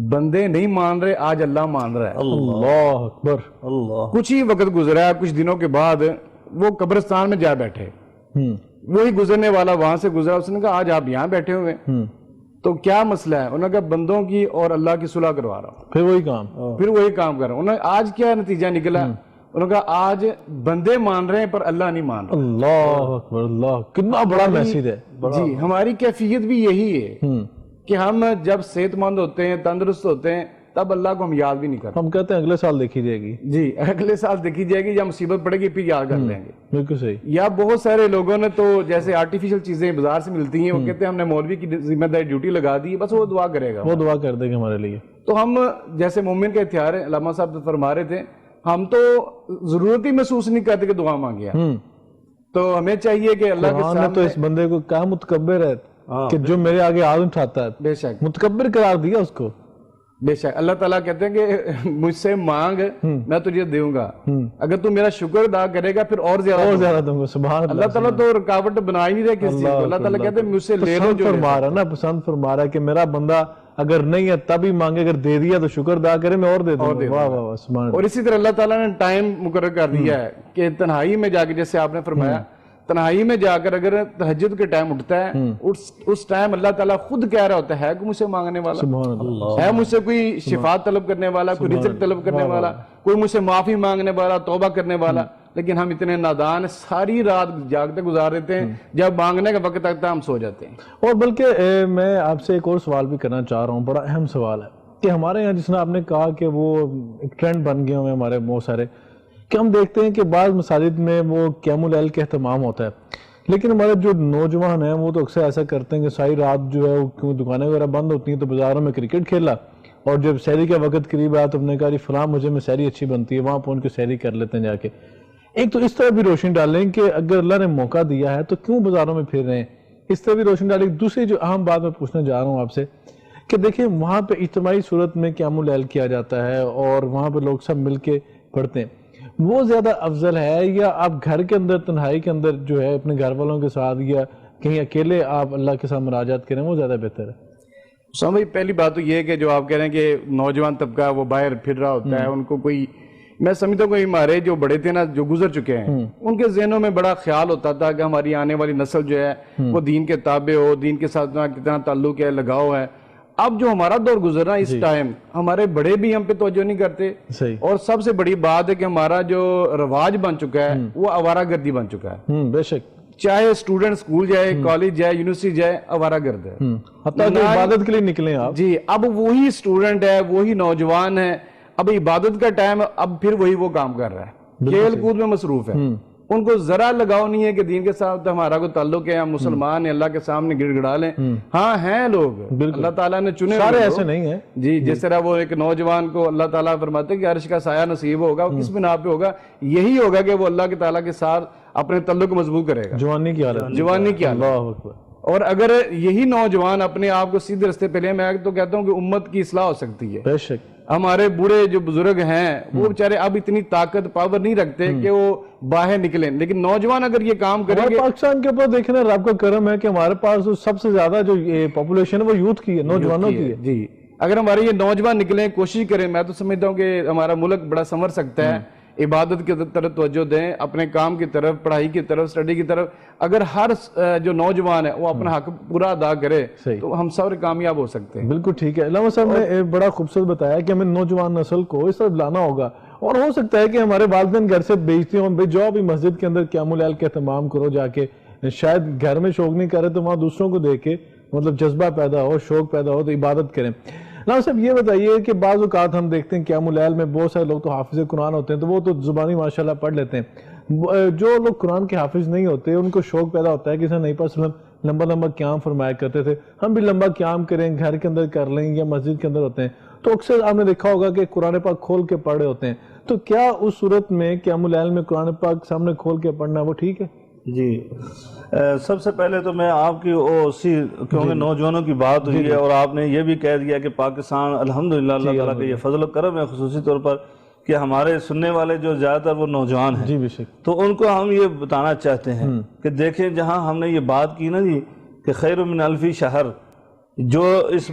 بندے نہیں مان رہے، آج اللہ مان رہا ہے. اللہ اکبر. اللہ. کچھ ہی وقت گزرا ہے، کچھ دنوں کے بعد وہ قبرستان میں جا بیٹھے. وہی گزرنے والا وہاں سے گزرا، اس نے کہا آج آپ یہاں بیٹھے ہوئے تو کیا مسئلہ ہے؟ انہوں نے کہا بندوں کی اور اللہ کی صلح کروا رہا ہوں. پھر وہی کام کر رہا ہوں. انہوں نے آج کیا نتیجہ نکلا؟ انہوں نے کہا آج بندے مان رہے ہیں پر اللہ نہیں مان رہا. اللہ اکبر. اللہ کتنا بڑا میسیج ہے. جی، ہماری کیفیت بھی یہی ہے کہ ہم جب صحت مند ہوتے ہیں، تندرست ہوتے ہیں، تب اللہ کو ہم یاد بھی نہیں کرتے. ہم کہتے ہیں اگلے سال دیکھی جائے گی. جی، اگلے سال دیکھی جائے گی، یا مصیبت پڑے گی پھر یاد کر لیں گے. بالکل صحیح. یا بہت سارے لوگوں نے تو جیسے آرٹیفیشل چیزیں بازار سے ملتی ہیں، وہ کہتے ہیں ہم نے مولوی کی ذمہ داری ڈیوٹی لگا دی، بس وہ دعا کرے گا، وہ دعا کر دے گا ہمارے لیے. تو ہم جیسے مومن کے ہتھیار ہیں، علامہ صاحب فرما رہے تھے، ہم تو ضرورت ہی محسوس نہیں کرتے کہ دعا مانگیا. تو ہمیں چاہیے کہ اللہ کے سامنے تو اس بندے کو کیا متکبر ہے کہ جو میرے آگے ہاتھ اٹھاتا ہے. بے شک متکبر قرار دیا اس کو. بے شک اللہ تعالیٰ کہتے ہیں کہ مجھ سے مانگ میں تجھے دوں گا، اگر تو میرا شکر ادا کرے گا پھر اور زیادہ دوں گا. سبحان اللہ. اللہ تعالیٰ تو رکاوٹ بنا ہی نہیں رہے کسی چیز کو. اللہ تعالیٰ کہتے ہیں مجھ سے لے لو جو فرما رہا نا، پسند فرما رہا ہے کہ میرا بندہ اگر نہیں ہے تب ہی مانگے، اگر دے دیا تو شکر ادا کرے، میں اور دے دوں گا. واہ واہ واہ سبحان اللہ. اور اسی طرح اللہ تعالیٰ نے ٹائم مقرر کر دیا ہے کہ تنہائی میں جا کے، جیسے آپ نے فرمایا تنہائی میں جا کر اگر تہجد کے ٹائم اٹھتا ہے، اس ٹائم اللہ تعالیٰ خود کہہ رہا ہوتا ہے کہ مجھ سے مانگنے والا سبحان اللہ. ہے، مجھ سے کوئی شفاعت طلب کرنے والا، کوئی رزق طلب کرنے والا، کوئی مجھ سے معافی مانگنے والا، توبہ کرنے والا. لیکن ہم اتنے نادان ساری رات جاگتے گزار دیتے ہیں، جب مانگنے کا وقت آتا ہے ہم سو جاتے ہیں. اور بلکہ میں آپ سے ایک اور سوال بھی کرنا چاہ رہا ہوں، بڑا اہم سوال ہے کہ ہمارے یہاں جس نے آپ نے کہا کہ وہ ایک ٹرینڈ بن گئے ہوئے ہمارے بہت سارے، کہ ہم دیکھتے ہیں کہ بعض مساجد میں وہ قیام اللیل کا اہتمام ہوتا ہے، لیکن ہمارے جو نوجوان ہیں وہ تو اکثر ایسا کرتے ہیں کہ ساری رات جو ہے کیوں دکانیں وغیرہ بند ہوتی ہیں تو بازاروں میں کرکٹ کھیلا، اور جب سحری کا وقت قریب آیا تو ہم نے کہا فلاں مجھے میں سحری اچھی بنتی ہے، وہاں پہنچ کے سحری کر لیتے ہیں جا کے. ایک تو اس طرح بھی روشنی ڈالیں کہ اگر اللہ نے موقع دیا ہے تو کیوں بازاروں میں پھر رہے ہیں، اس طرح بھی روشنی ڈالیں. دوسری جو اہم بات میں پوچھنا چاہ رہا ہوں آپ سے کہ دیکھیں وہاں پہ اجتماعی صورت میں قیام اللیل کیا جاتا ہے اور وہاں پہ لوگ سب مل کے پڑھتے ہیں، وہ زیادہ افضل ہے یا آپ گھر کے اندر تنہائی کے اندر جو ہے اپنے گھر والوں کے ساتھ یا کہیں اکیلے آپ اللہ کے ساتھ مناجات کریں، وہ زیادہ بہتر ہے؟ اسامہ بھائی، پہلی بات تو یہ ہے کہ جو آپ کہہ رہے ہیں کہ نوجوان طبقہ وہ باہر پھر رہا ہوتا ہے، ان کو کوئی، میں سمجھتا ہوں کوئی ہمارے جو بڑے تھے نا جو گزر چکے ہیں، ان کے ذہنوں میں بڑا خیال ہوتا تھا کہ ہماری آنے والی نسل جو ہے وہ دین کے تابع ہو، دین کے ساتھ کتنا تعلق ہے، لگاؤ ہے. اب جو ہمارا دور گزر رہا ہے اس ٹائم، ہمارے بڑے بھی ہم پہ توجہ نہیں کرتے، صحیح، اور سب سے بڑی بات ہے کہ ہمارا جو رواج بن چکا ہے وہ آوارہ گردی بن چکا ہے. بے شک، چاہے اسٹوڈنٹ اسکول جائے، کالج جائے، یونیورسٹی جائے، آوارہ گرد ہے. حتیٰ کہ عبادت کے لیے نکلیں آپ. جی، اب وہی اسٹوڈنٹ ہے، وہی نوجوان ہے، اب عبادت کا ٹائم، اب پھر وہی وہ کام کر رہا ہے، کھیل کود میں مصروف ہے. ان کو ذرا لگاؤ نہیں ہے کہ دین کے ساتھ ہمارا کوئی تعلق ہے، ہم مسلمان ہیں، اللہ کے سامنے گڑ گڑا لیں. ہاں ہیں لوگ، اللہ تعالیٰ نے چنے، سارے ایسے نہیں ہیں. جی، جس طرح وہ ایک نوجوان کو اللہ تعالیٰ فرماتے ہیں کہ عرش کا سایہ نصیب ہوگا، وہ کس بنا پہ ہوگا؟ یہی ہوگا کہ وہ اللہ کے تعالیٰ کے ساتھ اپنے تعلق کو مضبوط کرے گا، جوانی کی حالت، جوانی کی حالت. اللہ اکبر. اور اگر یہی نوجوان اپنے آپ کو سیدھے رستے پہ لے، میں تو کہتا ہوں کہ امت کی اصلاح ہو سکتی ہے. بے شک. ہمارے بوڑھے جو بزرگ ہیں وہ بیچارے اب اتنی طاقت پاور نہیں رکھتے کہ وہ باہر نکلیں، لیکن نوجوان اگر یہ کام کریں ہمارے گے. پاکستان کے اوپر دیکھنا رب کا کرم ہے کہ ہمارے پاس سب سے زیادہ جو پاپولیشن ہے وہ یوتھ کی ہے، نوجوانوں کی ہے. جی، اگر ہمارے یہ نوجوان نکلیں، کوشش کریں، میں تو سمجھتا ہوں کہ ہمارا ملک بڑا سنور سکتا ہے. عبادت کی طرف توجہ دیں، اپنے کام کی طرف، پڑھائی کی طرف، اسٹڈی کی طرف. اگر ہر جو نوجوان ہے وہ اپنا حق پورا ادا کرے تو ہم سب کامیاب ہو سکتے ہیں. بالکل ٹھیک ہے. علامہ صاحب نے بڑا خوبصورت بتایا کہ ہمیں نوجوان نسل کو اس طرح لانا ہوگا، اور ہو سکتا ہے کہ ہمارے والدین گھر سے بھیجتے ہوں بھائی جاؤ بھی مسجد کے اندر قیام اللیل کا اہتمام کرو جا کے، شاید گھر میں شوق نہیں کرے تو وہاں دوسروں کو دیکھ کے مطلب جذبہ پیدا ہو، شوق پیدا ہو تو عبادت کریں. علامہ صاحب یہ بتائیے کہ بعض اوقات ہم دیکھتے ہیں قیام اللیل میں بہت سارے لوگ تو حافظ قرآن ہوتے ہیں تو وہ تو زبانی ماشاءاللہ پڑھ لیتے ہیں. جو لوگ قرآن کے حافظ نہیں ہوتے ان کو شوق پیدا ہوتا ہے کہ نبی پاک صلی اللہ علیہ وسلم لمبا لمبا قیام فرمایا کرتے تھے، ہم بھی لمبا قیام کریں، گھر کے اندر کر لیں یا مسجد کے اندر ہوتے ہیں تو اکثر آپ نے دیکھا ہوگا کہ قرآن پاک کھول کے پڑھ رہے ہوتے ہیں. تو کیا اس صورت میں قیام اللیل میں قرآن پاک سامنے کھول کے پڑھنا وہ ٹھیک ہے؟ جی، سب سے پہلے تو میں آپ کی اسی کیونکہ نوجوانوں کی بات ہوئی ہے اور آپ نے یہ بھی کہہ دیا کہ پاکستان الحمدللہ اللہ تعالیٰ کا یہ فضل و کرم ہے خصوصی طور پر کہ ہمارے سننے والے جو زیادہ تر وہ نوجوان ہیں. جی بے شک. تو ان کو ہم یہ بتانا چاہتے ہیں کہ دیکھیں جہاں ہم نے یہ بات کی نا جی کہ خیر من الفی شہر، جو اس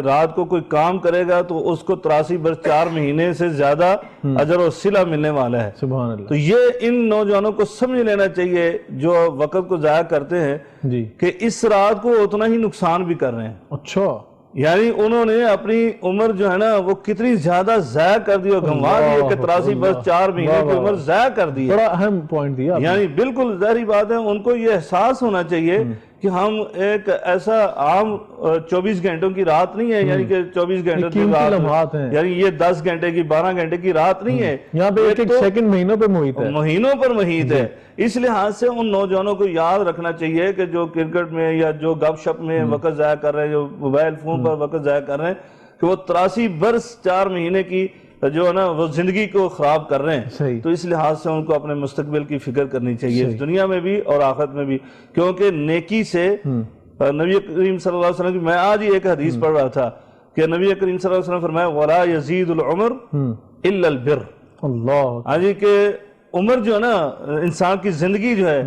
رات کو کوئی کام کرے گا تو اس کو 83 برس 4 مہینے سے زیادہ اجر و صلہ ملنے والا ہے. سبحان اللہ. تو یہ ان نوجوانوں کو سمجھ لینا چاہیے جو وقت کو ضائع کرتے ہیں جی کہ اس رات کو اتنا ہی نقصان بھی کر رہے ہیں. اچھا، یعنی انہوں نے اپنی عمر جو ہے نا وہ کتنی زیادہ ضائع کر دی اور گنوا دی کہ 83 برس 4 مہینے کی عمر ضائع کر دی. بڑا اہم پوائنٹ دیا. یعنی بالکل ظاہری بات ہے ان کو یہ احساس ہونا چاہیے کہ ہم ایک ایسا عام 24 گھنٹوں کی رات نہیں ہے، یعنی کہ 24 گھنٹوں کی رات، یعنی یہ 10 گھنٹے کی 12 گھنٹے کی رات نہیں ہے، یہاں پہ ایک سیکنڈ مہینوں پہ محیط ہے، مہینوں پر محیط ہے. اس لحاظ سے ان نوجوانوں کو یاد رکھنا چاہیے کہ جو کرکٹ میں یا جو گپ شپ میں وقت ضائع کر رہے ہیں، جو موبائل فون پر وقت ضائع کر رہے ہیں، کہ وہ 83 برس 4 مہینے کی جو ہے نا وہ زندگی کو خراب کر رہے ہیں. تو اس لحاظ سے ان کو اپنے مستقبل کی فکر کرنی چاہیے، اس دنیا میں بھی اور آخرت میں بھی، کیونکہ نیکی سے نبی کریم صلی اللہ علیہ وسلم کی، میں آج ہی ایک حدیث پڑھ رہا تھا کہ نبی کریم صلی اللہ علیہ وسلم فرمایا وَلَا يَزِيدُ الْعُمْرُ إِلَّا الْبِرُّ. اللہ، ہاں جی، کہ عمر جو ہے نا انسان کی زندگی جو ہے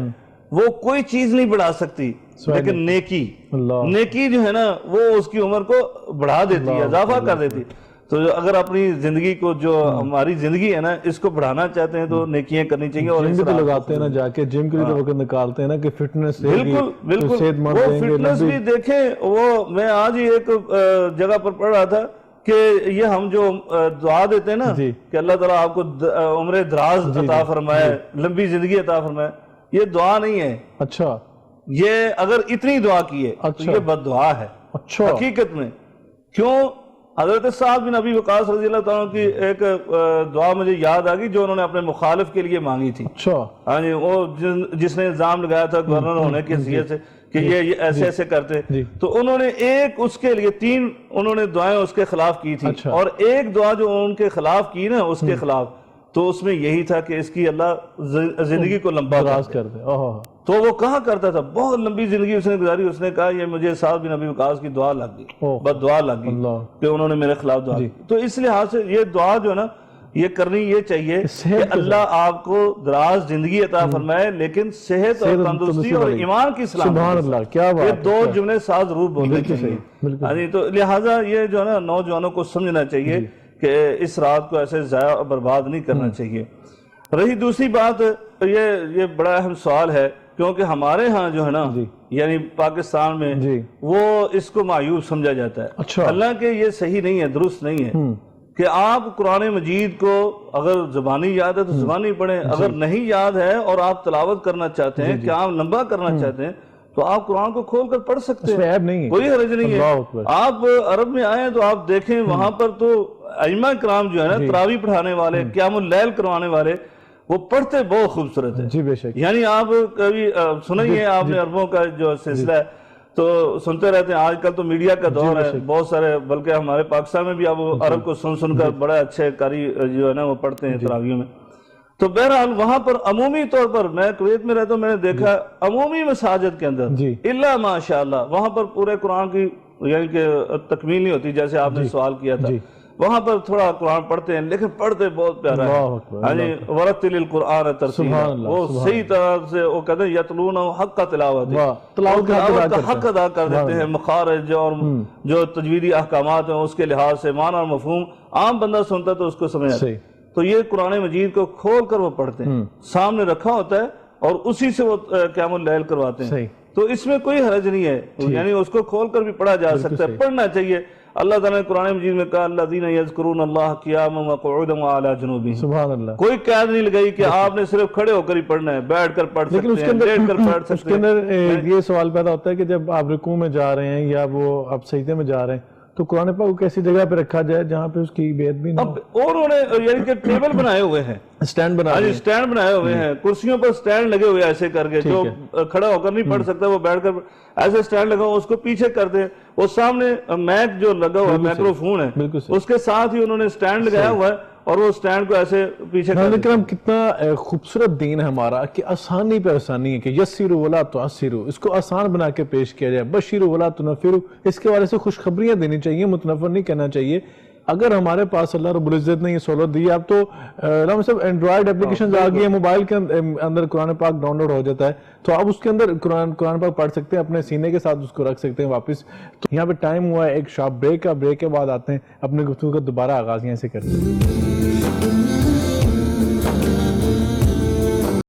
وہ کوئی چیز نہیں بڑھا سکتی لیکن نیکی جو ہے نا وہ اس کی عمر کو بڑھا دیتی ہے، اضافہ کر دیتی. تو اگر اپنی زندگی کو، جو ہماری زندگی ہے نا، اس کو بڑھانا چاہتے ہیں تو نیکیاں کرنی چاہیے. اور جم بھی تو لگاتے ہیں نا، جا کے جم کے لیے تو وقت نکالتے ہیں نا کہ فٹنس بالکل بالکل وہ فٹنس بھی دیکھیں. وہ میں آج ہی ایک جگہ پر پڑھ رہا تھا کہ یہ ہم جو دعا دیتے ہیں نا کہ اللہ تعالیٰ آپ کو عمر دراز عطا فرمائے، لمبی زندگی عطا فرمائے، یہ دعا نہیں ہے. اچھا، یہ اگر اتنی دعا کی ہے تو یہ بد دعا ہے حقیقت میں. کیوں؟ حضرت سعد بن ابی وقاص رضی اللہ تعالیٰ کی ایک دعا مجھے یاد آ گئی جو انہوں نے اپنے مخالف کے لیے مانگی تھی. ہاں جی، وہ جس نے الزام لگایا تھا گورنر ہونے کی حیثیت سے کہ یہ ایسے ایسے کرتے، تو انہوں نے ایک اس کے لیے 3 انہوں نے دعائیں اس کے خلاف کی تھی، اور ایک دعا جو ان کے خلاف کی نا اس کے خلاف، تو اس میں یہی تھا کہ اس کی اللہ زندگی کو لمبا کر دے. تو وہ کہاں کرتا تھا، بہت لمبی زندگی اس نے گزاری. اس نے کہا یہ مجھے سعد بن ابی وقاص کی دعا لگ گئی، بد دعا لگ گئی کہ انہوں نے میرے خلاف دعا کی. تو اس لحاظ سے یہ دعا جو ہے نا یہ کرنی یہ چاہیے کہ اللہ آپ کو دراز زندگی عطا فرمائے، لیکن صحت اور تندرستی اور ایمان کی سلامتی. یہ 2 جملے ساتھ ضرور بولنے چاہیے. تو لہٰذا یہ جو ہے نا نوجوانوں کو سمجھنا چاہیے کہ اس رات کو ایسے ضائع اور برباد نہیں کرنا چاہیے. رہی دوسری بات، یہ بڑا اہم سوال ہے کیونکہ ہمارے ہاں جو ہے نا یعنی پاکستان میں جی وہ اس کو معیوب سمجھا جاتا ہے. اچھا. حالانکہ یہ صحیح نہیں ہے، درست نہیں ہے کہ آپ قرآن مجید کو اگر زبانی یاد ہے تو زبانی پڑھیں، اگر نہیں یاد ہے اور آپ تلاوت کرنا چاہتے ہیں، قیام لمبا کرنا چاہتے ہیں، تو آپ قرآن کو کھول کر پڑھ سکتے اس میں ہیں، عیب نہیں ہے، کوئی حرج نہیں ہے. اللہ اکبر. آپ عرب میں آئیں تو آپ دیکھیں وہاں پر تو ائمہ کرام جو ہے نا تراویح پڑھانے والے، قیام اللیل کروانے والے، وہ پڑھتے بہت خوبصورت ہے. جی بے شک. یعنی آپ کبھی سنا ہی ہے آپ نے عربوں کا جو سلسلہ ہے تو سنتے رہتے ہیں. آج کل تو میڈیا کا دور ہے، بہت سارے، بلکہ ہمارے پاکستان میں بھی اب عرب کو سن کر بڑے اچھے قاری جو ہے نا وہ پڑھتے ہیں تراویحوں میں. تو بہرحال وہاں پر عمومی طور پر، میں کویت میں رہتا ہوں، میں نے دیکھا عمومی مساجد کے اندر الا ماشاءاللہ وہاں پر پورے قرآن کی یعنی کہ تکمیل نہیں ہوتی، جیسے آپ نے سوال کیا تھا. وہاں پر تھوڑا قرآن پڑھتے ہیں لیکن پڑھتے بہت پیارا ہے. ہاں جی، ورتل القرآن ترتیلا، وہ صحیح طرح سے وہ کہتے ہیں یتلون حق تلاوت، تلاوت کا حق ادا کر دیتے ہیں. مخارج اور جو تجویدی احکامات ہیں اس کے لحاظ سے معنی اور مفہوم عام بندہ سنتا تو اس کو سمجھ آتا ہے. تو یہ قرآن مجید کو کھول کر وہ پڑھتے ہیں، سامنے رکھا ہوتا ہے اور اسی سے وہ قیام اللیل کرواتے ہیں. تو اس میں کوئی حرج نہیں ہے، یعنی اس کو کھول کر بھی پڑھا جا سکتا ہے، پڑھنا چاہیے. اللہ تعالیٰ نے قرآن مجید میں کہا الذین یذکرون اللہ قیاما وقعودا وعلی جنوبہم. سبحان اللہ. کوئی قید نہیں لگائی کہ آپ نے صرف کھڑے ہو کر ہی پڑھنا ہے، بیٹھ کر پڑھ سکتے ہیں، لیٹ کر پڑھ سکتے ہیں. اس کے اندر یہ سوال پیدا ہوتا ہے کہ جب آپ رکوع میں جا رہے ہیں یا وہ آپ سجدے میں جا رہے ہیں تو قرآن پاک کو کیسی جگہ پہ رکھا جائے جہاں پہ اس کی بیعت بھی نہ ہو؟ اور انہوں نے یعنی کہ ٹیبل بنائے ہوئے ہیں، سٹینڈ بنائے ہوئے ہیں، کرسیوں پر سٹینڈ لگے ہوئے ایسے کر کے، جو کھڑا ہو کر نہیں پڑھ سکتا وہ بیٹھ کر ایسے سٹینڈ لگا ہوا، اس کو پیچھے کر دیں. وہ سامنے میک جو لگا ہوا ہے، مائکرو فون ہے، اس کے ساتھ ہی انہوں نے سٹینڈ لگایا ہوا ہے اور وہ سٹینڈ کو ایسے پیچھے کر دیں. کرام کتنا خوبصورت دین ہے ہمارا کہ آسانی پہ آسانی ہے کہ یسروا ولا تعسروا، اس کو آسان بنا کے پیش کیا جائے. بشروا ولا تنفروا، اس کے بارے سے خوشخبریاں دینی چاہیے، متنفر نہیں کہنا چاہیے. اگر ہمارے پاس اللہ رب العزت نے یہ سہولت دی ہے، اب تو علامہ صاحب اینڈرائیڈ اپلیکیشنز آ گئی ہیں، موبائل کے اندر قرآن پاک ڈاؤن لوڈ ہو جاتا ہے، تو آپ اس کے اندر قرآن پاک پڑھ سکتے ہیں، اپنے سینے کے ساتھ اس کو رکھ سکتے ہیں واپس. تو یہاں پہ ٹائم ہوا ہے ایک شارپ بریک کا، بریک کے بعد آتے ہیں اپنے گفتگو کا دوبارہ آغاز یہاں سے کرتے ہیں.